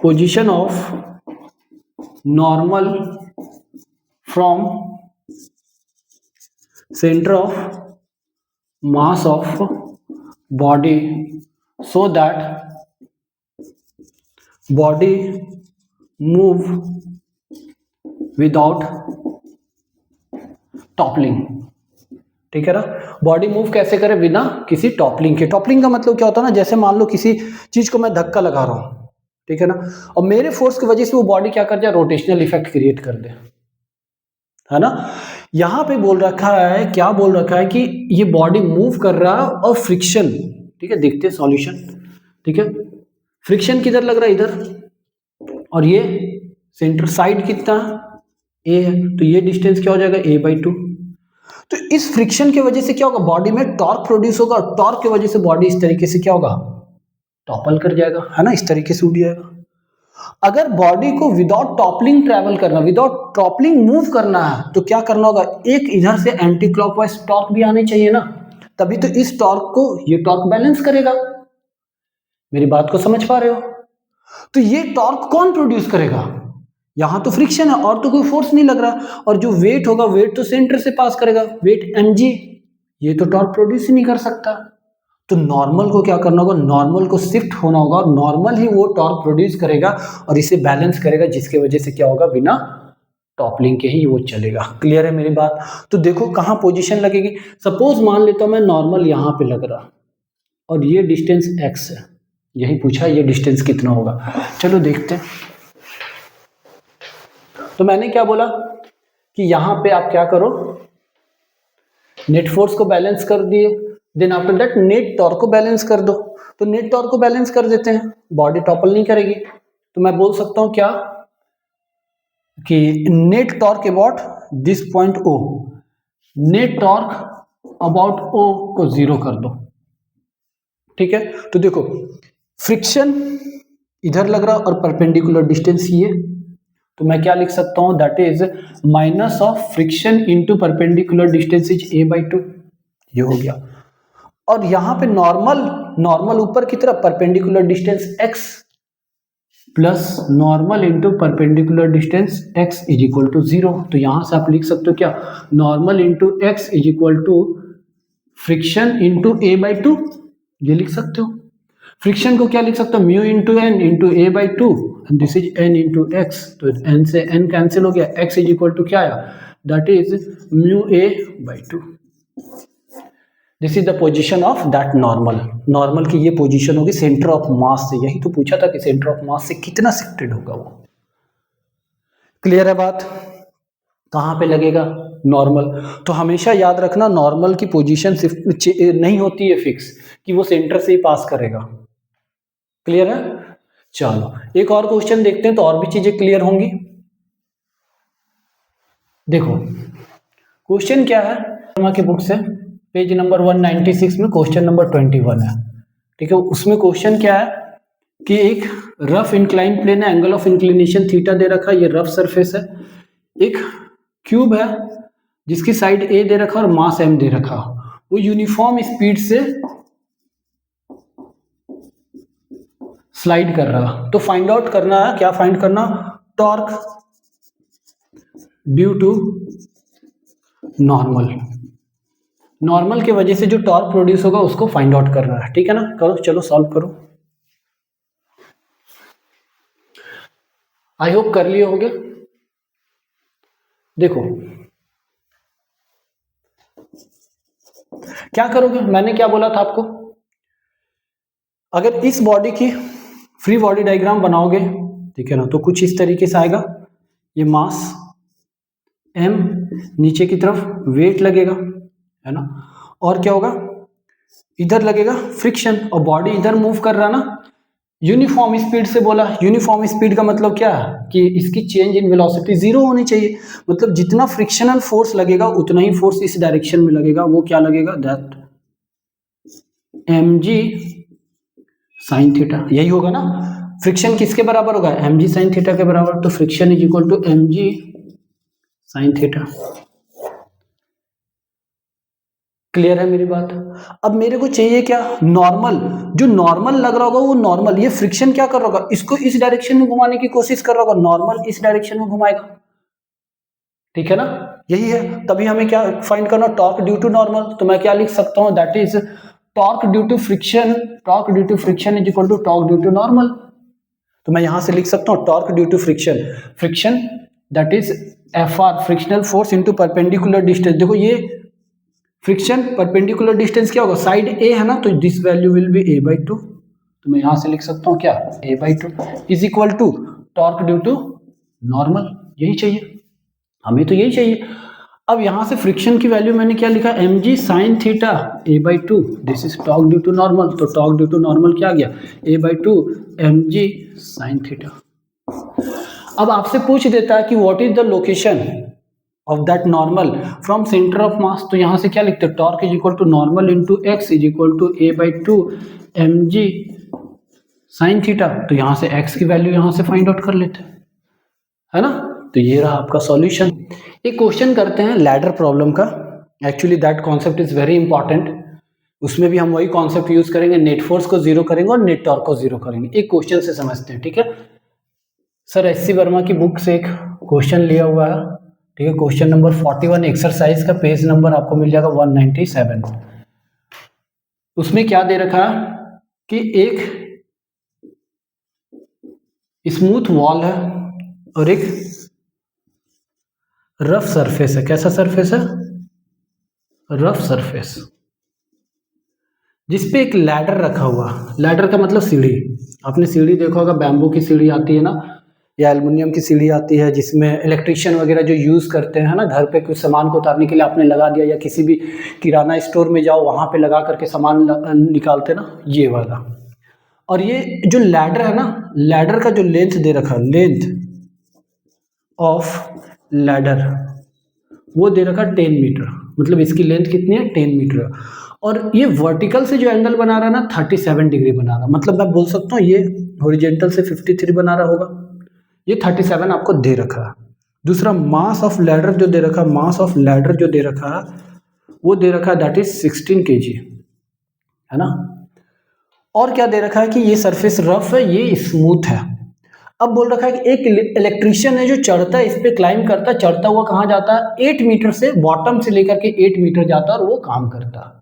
position of normal from centre of mass of body so that body move without toppling, ठीक है ना? बॉडी मूव कैसे करे? बिना किसी टॉपलिंग के। टॉपलिंग का मतलब क्या होता है ना, जैसे मान लो किसी चीज को मैं धक्का लगा रहा हूं, ठीक है ना, और मेरे फोर्स की वजह से वो बॉडी क्या कर जाए? रोटेशनल इफेक्ट क्रिएट कर दे, है ना? यहां पे बोल रखा है, क्या बोल रखा है कि ये बॉडी मूव कर रहा है और फ्रिक्शन, ठीक है, देखते हैं सॉल्यूशन, ठीक है। फ्रिक्शन किधर लग रहा है? इधर, और ये सेंटर साइड कितना ए है, तो ये डिस्टेंस क्या हो जाएगा? a/2। तो इस फ्रिक्शन की वजह से क्या होगा? बॉडी में टॉर्क प्रोड्यूस होगा, और टॉर्क की वजह से बॉडी इस तरीके से क्या होगा? टॉपल कर जाएगा, है ना, इस तरीके से उड़ जाएगा। अगर बॉडी को विदाउट टॉपलिंग ट्रैवल करना, विदाउट टॉपलिंग मूव करना है, तो क्या करना होगा? एक इधर से एंटी क्लॉकवाइज टॉर्क भी आनी चाहिए ना, तभी तो इस टॉर्क को ये टॉर्क बैलेंस करेगा। मेरी बात को समझ पा रहे हो? तो ये टॉर्क कौन प्रोड्यूस करेगा? यहां तो फ्रिक्शन है और तो कोई फोर्स नहीं लग रहा, और जो वेट होगा, वेट तो सेंटर से पास करेगा, वेट mg, ये तो टॉर्क प्रोड्यूस ही नहीं कर सकता। तो नॉर्मल को क्या करना होगा? नॉर्मल को शिफ्ट होना होगा, और नॉर्मल ही वो टॉर्क प्रोड्यूस करेगा और इसे बैलेंस करेगा, जिसके वजह से क्या होगा? बिना टॉपलिंग के ही वो चलेगा। क्लियर है मेरी बात? तो देखो कहां पोजीशन लगेगी। सपोज मान लेता हूं मैं नॉर्मल यहां पे लग रहा, और ये डिस्टेंस x है, यही पूछा ये डिस्टेंस कितना होगा। चलो देखते हैं। तो मैंने क्या बोला कि यहां पे आप क्या करो? नेट फोर्स को बैलेंस कर दिए, then after that net torque को बैलेंस कर दो। तो नेट टॉर्क को बैलेंस कर देते हैं, बॉडी टॉपल नहीं करेगी। तो मैं बोल सकता हूं क्या कि net torque about this point O, net torque about O को 0 कर दो, ठीक है। तो देखो फ्रिक्शन इधर लग रहा और परपेंडिकुलर डिस्टेंस ये, तो मैं क्या लिख सकता हूं? That is minus of friction into perpendicular distance is a/2, ये हो गया। और यहां पे नॉर्मल ऊपर की तरफ, perpendicular distance x plus normal into perpendicular distance x is equal to 0। तो यहां से आप लिख सकते हो क्या? Normal into x is equal to friction into a/2, ये लिख सकते हो। फ्रिक्शन को क्या लिख सकते हो? Mu into N into a/2, this is n into X. तो n से n कैंसिल हो गया, x इज इक्वल टू क्या आया? That is mu a/2। This is the position of that normal. Normal की ये पोजीशन होगी सेंटर ऑफ मास से। यही तो पूछा था कि सेंटर ऑफ मास से कितना शिफ्टेड होगा वो। क्लियर है बात? कहाँ पे लगेगा? नॉर्मल। तो हमेशा याद रखना नॉर्मल की पोजीशन शिफ्ट नहीं होती है फिक्स, कि वो सेंटर से ही पास करेगा। क्लियर है? चलो एक और क्वेश्चन देखते हैं तो और भी चीजें क्लियर होंगी। देखो क्वेश्चन क्या है वर्मा की बुक से, पेज नंबर 196 में क्वेश्चन नंबर 21 है। ठीक है, उसमें क्वेश्चन क्या है कि एक रफ इंक्लाइन प्लेन है, एंगल ऑफ इंक्लिनेशन थीटा दे रखा है, ये रफ सरफेस है। एक क्यूब है जिसकी साइड ए दे रखा और मास m दे रखा, वो यूनिफॉर्म स्पीड से स्लाइड कर रहा। तो फाइंड आउट करना है, क्या फाइंड करना? Torque due to normal. Normal की वजह से जो टॉर्क प्रोड्यूस होगा उसको फाइंड आउट करना है। ठीक है ना? करो, चलो सॉल्व करो। आई होप कर लिए होगे। देखो क्या करोगे, मैंने क्या बोला था आपको, अगर इस बॉडी की फ्री बॉडी डायग्राम बनाओगे, ठीक है ना, तो कुछ इस तरीके से आएगा। ये मास m, नीचे की तरफ वेट लगेगा, है ना, और क्या होगा, इधर लगेगा फ्रिक्शन, और बॉडी इधर मूव कर रहा ना यूनिफॉर्म स्पीड से। बोला यूनिफॉर्म स्पीड का मतलब क्या है कि इसकी चेंज इन वेलोसिटी जीरो होनी चाहिए। मतलब जितना फ्रिक्शनल फोर्स लगेगा उतना ही फोर्स इस डायरेक्शन में लगेगा। वो क्या लगेगा? That mg sine theta. यही होगा ना? फ्रिक्शन किसके बराबर होगा? mg साइन थीटा के बराबर। तो friction is equal to mg sine theta. Clear है मेरी बात? अब मेरे को चाहिए क्या? नॉर्मल। जो नॉर्मल लग रहा होगा वो नॉर्मल, ये फ्रिक्शन क्या कर रहा होगा? इसको इस डायरेक्शन में घुमाने की कोशिश कर रहा होगा, नॉर्मल इस डायरेक्शन में घुमाएगा। ठीक है ना? यही है। तभी हमें क्या फाइंड करना? Torque due to normal. तो मैं क्या लिख सकता हूं? That is torque due to friction. Torque due to friction is equal to torque due to normal. तो मैं यहां से लिख सकता हूं torque due to friction, friction that is Fr, frictional force into perpendicular distance. देखो ये फ्रिक्शन परपेंडिकुलर डिस्टेंस क्या होगा? साइड ए है ना, तो this value will be a/2। तो मैं यहां से लिख सकता हूं क्या? a/2 is equal to torque due to normal. यही चाहिए हमें, तो यही चाहिए। अब यहां से फ्रिक्शन की वैल्यू मैंने क्या लिखा? mg sine theta a/2, this is torque due to normal. तो टॉर्क ड्यू टू नॉर्मल क्या आ गया? a/2 mg sine theta. अब आपसे पूछ देता है कि what is the location of that normal from centre of mass. तो यहां से क्या लिखते हैं? Torque is equal to normal into x is equal to a/2 mg sine theta. तो यहां से x की वैल्यू यहां से फाइंड आउट कर लेते हैं, है ना? तो ये रहा आपका सॉल्यूशन। एक क्वेश्चन करते हैं लैडर प्रॉब्लम का। Actually that concept is very important. उसमें भी हम वही कॉन्सेप्ट यूज करेंगे, नेट फोर्स को जीरो करेंगे और नेट टॉर्क को जीरो करेंगे। एक क्वेश्चन से समझते हैं, ठीक है? सर एससी वर्मा की बुक से एक क्वेश्चन लिया हुआ है, ठीक है? क्वेश्चन नंबर 41 एक्सरसाइज का पेज नंबर आपको मिल जाएगा 197। उसमें क्या दे रखा है कि एक स्मूथ वॉल है और एक रफ सरफेस है। कैसा सरफेस है? रफ सरफेस, जिसपे एक लैडर रखा हुआ। लैडर का मतलब सीढ़ी। आपने सीढ़ी देखा होगा, बैम्बू की सीढ़ी आती है ना, या एल्युमिनियम की सीढ़ी आती है, जिसमें इलेक्ट्रिशियन वगैरह जो यूज करते हैं ना, घर पे कुछ सामान को उतारने के लिए आपने लगा दिया, या किसी भी किराना स्टोर में जाओ वहां पे लगा करके सामान निकालते ना, ये वाला। और ये जो लैडर है ना, लैडर का जो लेंथ दे रखा है, लेंथ ऑफ लैडर, वो दे रखा 10 मीटर। मतलब इसकी लेंथ कितनी है? 10 मीटर। और ये वर्टिकल से जो एंगल बना रहा है ना, 37 डिग्री बना रहा। मतलब मैं बोल सकता हूँ ये हॉरिजॉन्टल से 53 बना रहा होगा। ये 37 आपको दे रखा है। दूसरा मास ऑफ लैडर जो दे रखा, मास ऑफ लैडर जो दे रखा है वो दे रखा है दैट इज 16 kg, है ना? और क्या दे रखा है कि ये सरफेस रफ है, ये स्मूथ है। अब बोल रखा है कि एक इलेक्ट्रिशियन है जो चढ़ता है, इस पे क्लाइंब करता है, चढ़ता हुआ कहाँ जाता है? 8 मीटर से, बॉटम से लेकर के 8 मीटर जाता है और वो काम करता है,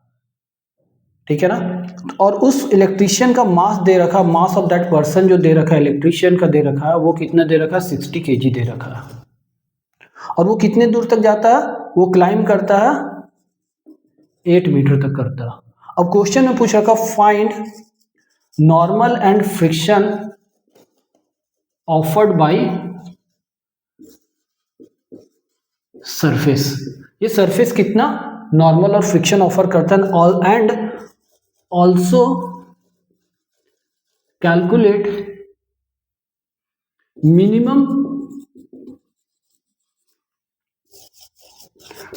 ठीक है ना? और उस इलेक्ट्रिशियन का मास दे रखा, मास ऑफ दैट पर्सन जो दे रखा है, इलेक्ट्रिशियन का दे रखा है, वो कितना दे रखा है? 60 kg दे रखा है। और वो कितने दूर तक जाता है? वो क्लाइंब करता है 8 मीटर तक करता है। अब क्वेश्चन में पूछा का find normal and friction offered by surface. ये सरफेस कितना नॉर्मल और फ्रिक्शन ऑफर करता है and also calculate minimum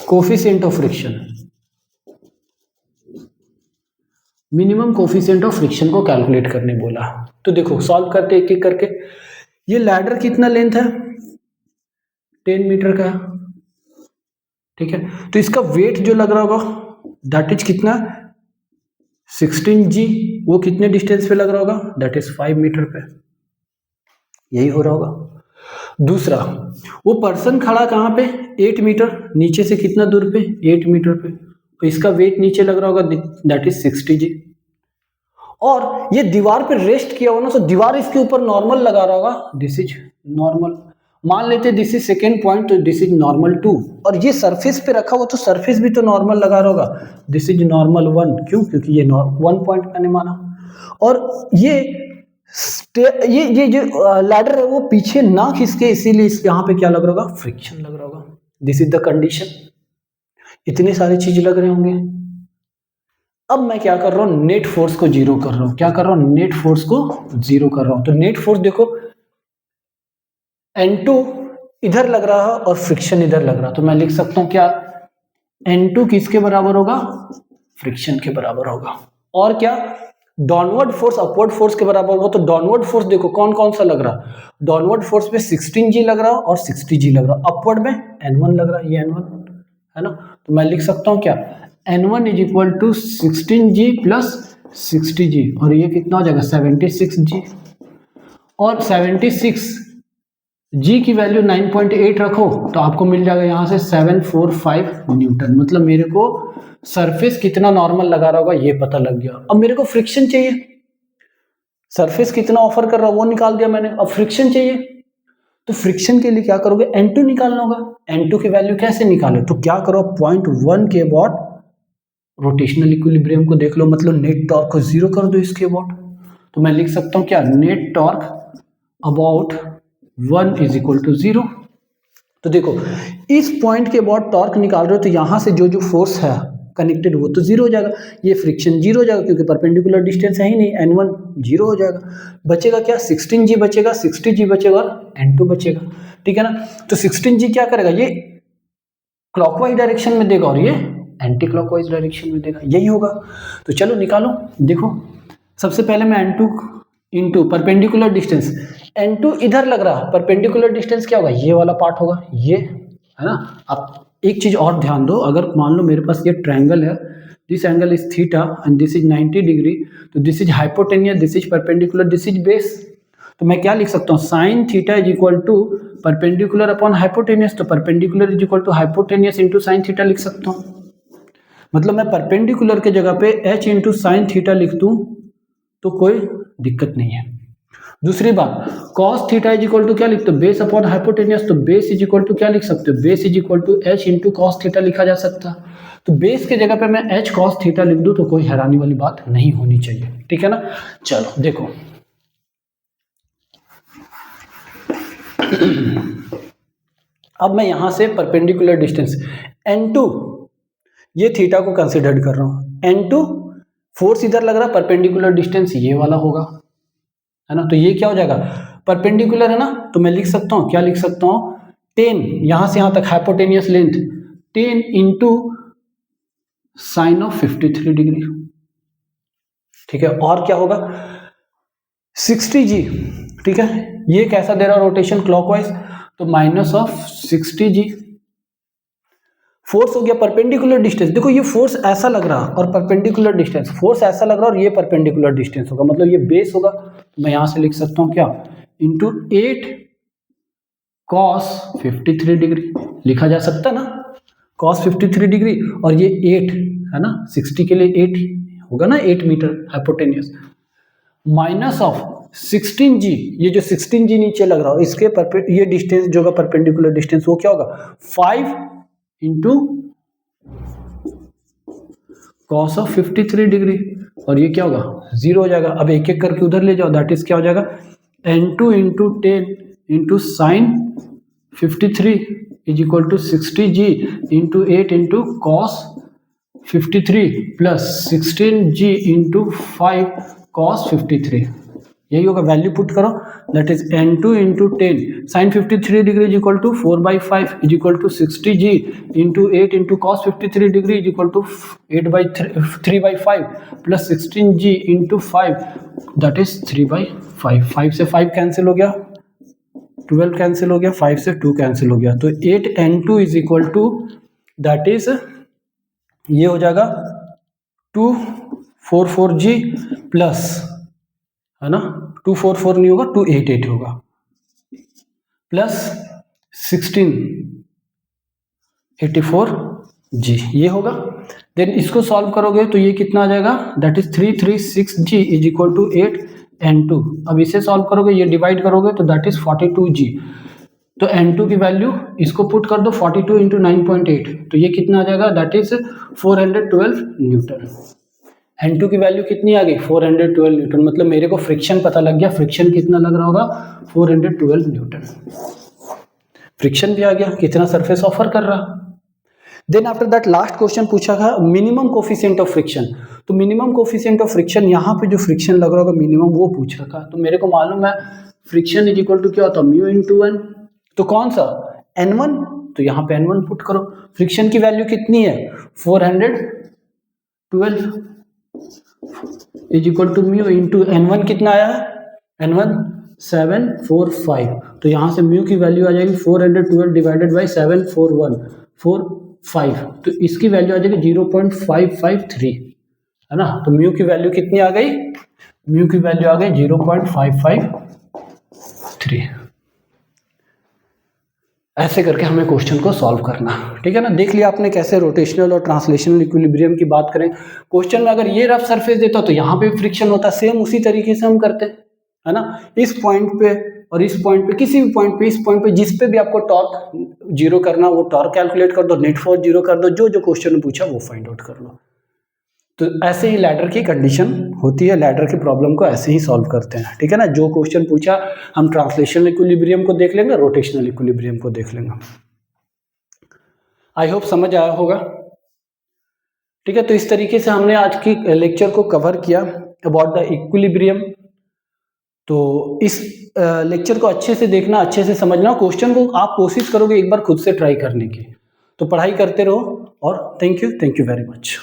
coefficient of friction. Minimum coefficient of friction को कैलकुलेट करने बोला। तो देखो सॉल्व करते एक एक करके। ये लैडर कितना लेंथ है 10 मीटर का, ठीक है। तो इसका वेट जो लग रहा होगा दैट इज कितना 16g। वो कितने डिस्टेंस पे लग रहा होगा दैट इज 5 मीटर पे, यही हो रहा होगा। दूसरा वो पर्सन खड़ा कहाँ पे 8 मीटर नीचे से, कितना दूर पे 8 मीटर पे, तो इसका वेट नीचे लग रहा होगा दैट इज 60g। और ये दीवार पे रेस्ट किया हुआ ना, तो दीवार इसके ऊपर नॉर्मल लगा रहा होगा, दिस इज नॉर्मल। मान लेते दिस इज सेकेंड पॉइंट, तो दिस इज नॉर्मल 2। और ये सरफेस पे रखा हुआ तो सरफेस भी तो नॉर्मल लगा रहा होगा, दिस इज नॉर्मल 1। क्यों? क्योंकि ये 1 पॉइंट मैंने माना। और ये जो लैडर है वो पीछे ना खिसके, इसीलिए यहाँ पे क्या लग रहा होगा फ्रिक्शन लग रहा होगा। This is the condition. इतने सारे चीज लग रहे होंगे। अब मैं क्या कर रहा हूं नेट फोर्स को जीरो कर रहा हूं। क्या कर रहा हूं नेट फोर्स को जीरो कर रहा हूं। तो नेट फोर्स देखो N2 इधर लग रहा है और फ्रिक्शन इधर लग रहा, तो मैं लिख सकता हूं क्या N2 किसके बराबर होगा फ्रिक्शन के बराबर होगा। और क्या डाउनवर्ड फोर्स अपवर्ड फोर्स के बराबर होगा। तो डाउनवर्ड फोर्स देखो कौन कौन सा लग रहा, डाउनवर्ड फोर्स में 16g लग रहा और 60g लग रहा, अपवर्ड में N1 लग रहा, ये N1 है ना। तो मैं लिख सकता हूं क्या N1 is equal to 16g plus 60g, और ये कितना हो जाएगा 76g। और 76g की वैल्यू 9.8 रखो तो आपको मिल जाएगा यहां से 745 न्यूटन। मतलब मेरे को सरफेस कितना नॉर्मल लगा रहा होगा ये पता लग गया। अब मेरे को फ्रिक्शन चाहिए, सरफेस कितना ऑफर कर रहा है वो निकाल दिया मैंने। अब फ्रिक्शन चाहिए, तो फ्रिक्शन के लिए क्या करोगे N2 निकालना होगा। N2 की वैल्यू कैसे निकाले, तो क्या करो 0.1 के अबाउट रोटेशनल इक्विलिब्रियम को देख लो, मतलब नेट टॉर्क को जीरो कर दो इसके अबाउट। तो मैं लिख सकता हूं क्या net torque about 1 is equal to 0। तो देखो इस पॉइंट के अबाउट टॉर्क निकाल रहे हो, तो यहां से जो जो फोर्स है कनेक्टेड वो तो जीरो हो जाएगा, ये फ्रिक्शन जीरो हो जाएगा क्योंकि परपेंडिकुलर डिस्टेंस है ही नहीं, N1 जीरो हो जाएगा। बचेगा क्या 16g बचेगा, 60g बचेगा और N2 बचेगा, ठीक है ना। तो 16g क्या करेगा, ये क्लॉकवाइज डायरेक्शन में देगा और ये एंटी क्लॉकवाइज डायरेक्शन में देगा, यही होगा। तो चलो निकालो। देखो सबसे पहले मैं N2 into perpendicular distance, N2 इधर लग रहा, परपेंडिकुलर डिस्टेंस क्या होगा ये वाला पार्ट होगा, ये है ना। अब एक चीज और ध्यान दो, अगर मान लो मेरे पास ये ट्रायंगल है, this angle is theta and this is 90 degree, तो this is hypotenuse, this is perpendicular, this is base. तो मैं क्या लिख सकता हूँ sine theta is equal to perpendicular upon hypotenuse, तो perpendicular is equal to hypotenuse into sine theta लिख सकता हूँ। मतलब मैं परपेंडिकुलर के जगह पे h इंटू साइन थीटा लिख दूं तो कोई दिक्कत नहीं है। दूसरी बात cos theta is equal to क्या लिखते हो बेस अपॉन हाइपोटेनियस, तो बेस इज इक्वल टू क्या लिख सकते हो base is equal to h into cos theta लिखा जा सकता। तो बेस के जगह पे मैं h cos थीटा लिख दूं तो कोई हैरानी वाली बात नहीं होनी चाहिए, ठीक है ना। चलो देखो अब मैं यहां से परपेंडिकुलर डिस्टेंस N2 ये थीटा को कंसिडर कर रहा हूं, N2 फोर्स इधर लग रहा है, परपेंडिकुलर डिस्टेंस ये वाला होगा, है ना। तो ये क्या हो जाएगा परपेंडिकुलर है ना, तो मैं लिख सकता हूं क्या लिख सकता हूं 10 यहां से यहां तक hypotenuse length 10 into sign of 53 degree, ठीक है। और क्या होगा 60g, ठीक है। ये कैसा दे रहा रोटेशन क्लॉकवाइज, तो माइनस ऑफ 60g। फोर्स हो गया परपेंडिकुलर डिस्टेंस, देखो ये फोर्स ऐसा लग रहा और परपेंडिकुलर डिस्टेंस, फोर्स ऐसा लग रहा और ये परपेंडिकुलर डिस्टेंस होगा, मतलब ये बेस होगा। तो मैं यहां से लिख सकता हूं क्या इंटू 8 cos 53 डिग्री लिखा जा सकता है ना, cos 53 डिग्री, और ये 8 है ना 60 के लिए 8 होगा ना 8 metre hypotenuse, minus of 16g, ये जो 16g नीचे लग रहा हो इसके ये डिस्टेंस जो होगा परपेंडिकुलर डिस्टेंस वो क्या होगा 5 इंटू कॉस ऑफ 53 डिग्री, और ये क्या होगा 0 हो जाएगा। अब एक एक करके उधर ले जाओ, दैट इज क्या हो जाएगा n2 into 10 into sine 53 is equal to 60g into 8 into cos 53 plus 16g into 5 cos 53, यही होगा। वैल्यू पुट करो, that is n2 into 10 sine 53 degree is equal to 4/5 is equal to 60g into 8 into cos 53 degree is equal to 3/5 plus 16g into 5 that is 3/5। 5 से 5 cancel हो गया, 12 cancel हो गया, 5 से 2 cancel हो गया, तो 8n2 is equal to that is ये हो जाएगा 244g प्लस, है ना, 244 नहीं होगा 288 होगा, प्लस 1684g ये होगा। देन इसको सॉल्व करोगे तो ये कितना आ जाएगा, that is 336g is equal to 8n2। अब इसे सॉल्व करोगे, ये डिवाइड करोगे तो दैट इज 42g, तो n2 की वैल्यू इसको पुट कर दो 42 इंटू 9.8, तो ये कितना आ जाएगा, दैट इज 412 न्यूटन। n2 की वैल्यू कितनी आ गई 412 न्यूटन, मतलब मेरे को फ्रिक्शन पता लग गया, फ्रिक्शन कितना लग रहा होगा 412 न्यूटन। फ्रिक्शन भी आ गया, कितना सरफेस ऑफर कर रहा। Then after that last question पूछा था मिनिमम कोफिशिएंट ऑफ फ्रिक्शन, तो मिनिमम कोफिशिएंट ऑफ फ्रिक्शन यहाँ पे जो फ्रिक्शन लग रहा होगा मिनिमम वो पूछ रखा, तो मेरे को मालूम है फ्रिक्शन इज इक्वल टू क्या होता है म्यू इंटू 1, तो कौन सा n1, तो यहाँ पे n1 पुट करो। फ्रिक्शन की वैल्यू कितनी है 412 is equal to mu into n1 कितना आया है, n1 745, तो यहाँ से म्यू की वैल्यू आ जाएगी 412 डिवाइडेड बाई 74145, तो इसकी वैल्यू आ जाएगी 0.553, है ना। तो म्यू की वैल्यू कितनी आ गई, म्यू की वैल्यू आ गई 0.553। ऐसे करके हमें क्वेश्चन को सॉल्व करना, ठीक है ना। देख लिया आपने कैसे रोटेशनल और ट्रांसलेशनल इक्विलिब्रियम की बात करें, क्वेश्चन में अगर ये रफ सरफेस देता तो यहाँ पे फ्रिक्शन होता, सेम उसी तरीके से हम करते हैं, है ना। इस पॉइंट पे और इस पॉइंट पे, किसी भी पॉइंट पे, इस पॉइंट पे जिस पे भी आपको टॉर्क जीरो करना वो टॉर्क कैलकुलेट कर दो, नेट फोर्स जीरो कर दो, जो जो क्वेश्चन में पूछा वो फाइंड आउट कर लो। तो ऐसे ही लैडर की कंडीशन होती है, लैडर की प्रॉब्लम को ऐसे ही सॉल्व करते हैं, ठीक है ना। जो क्वेश्चन पूछा हम ट्रांसलेशनल इक्विलिब्रियम को देख लेंगे, रोटेशनल इक्विलिब्रियम को देख लेंगे। आई होप समझ आया होगा, ठीक है। तो इस तरीके से हमने आज की लेक्चर को कवर किया अबाउट द इक्विलिब्रियम। तो इस लेक्चर को अच्छे से देखना, अच्छे से समझना, क्वेश्चन को आप कोशिश करोगे एक बार खुद से ट्राई करने की, तो पढ़ाई करते रहो, और थैंक यू वेरी मच।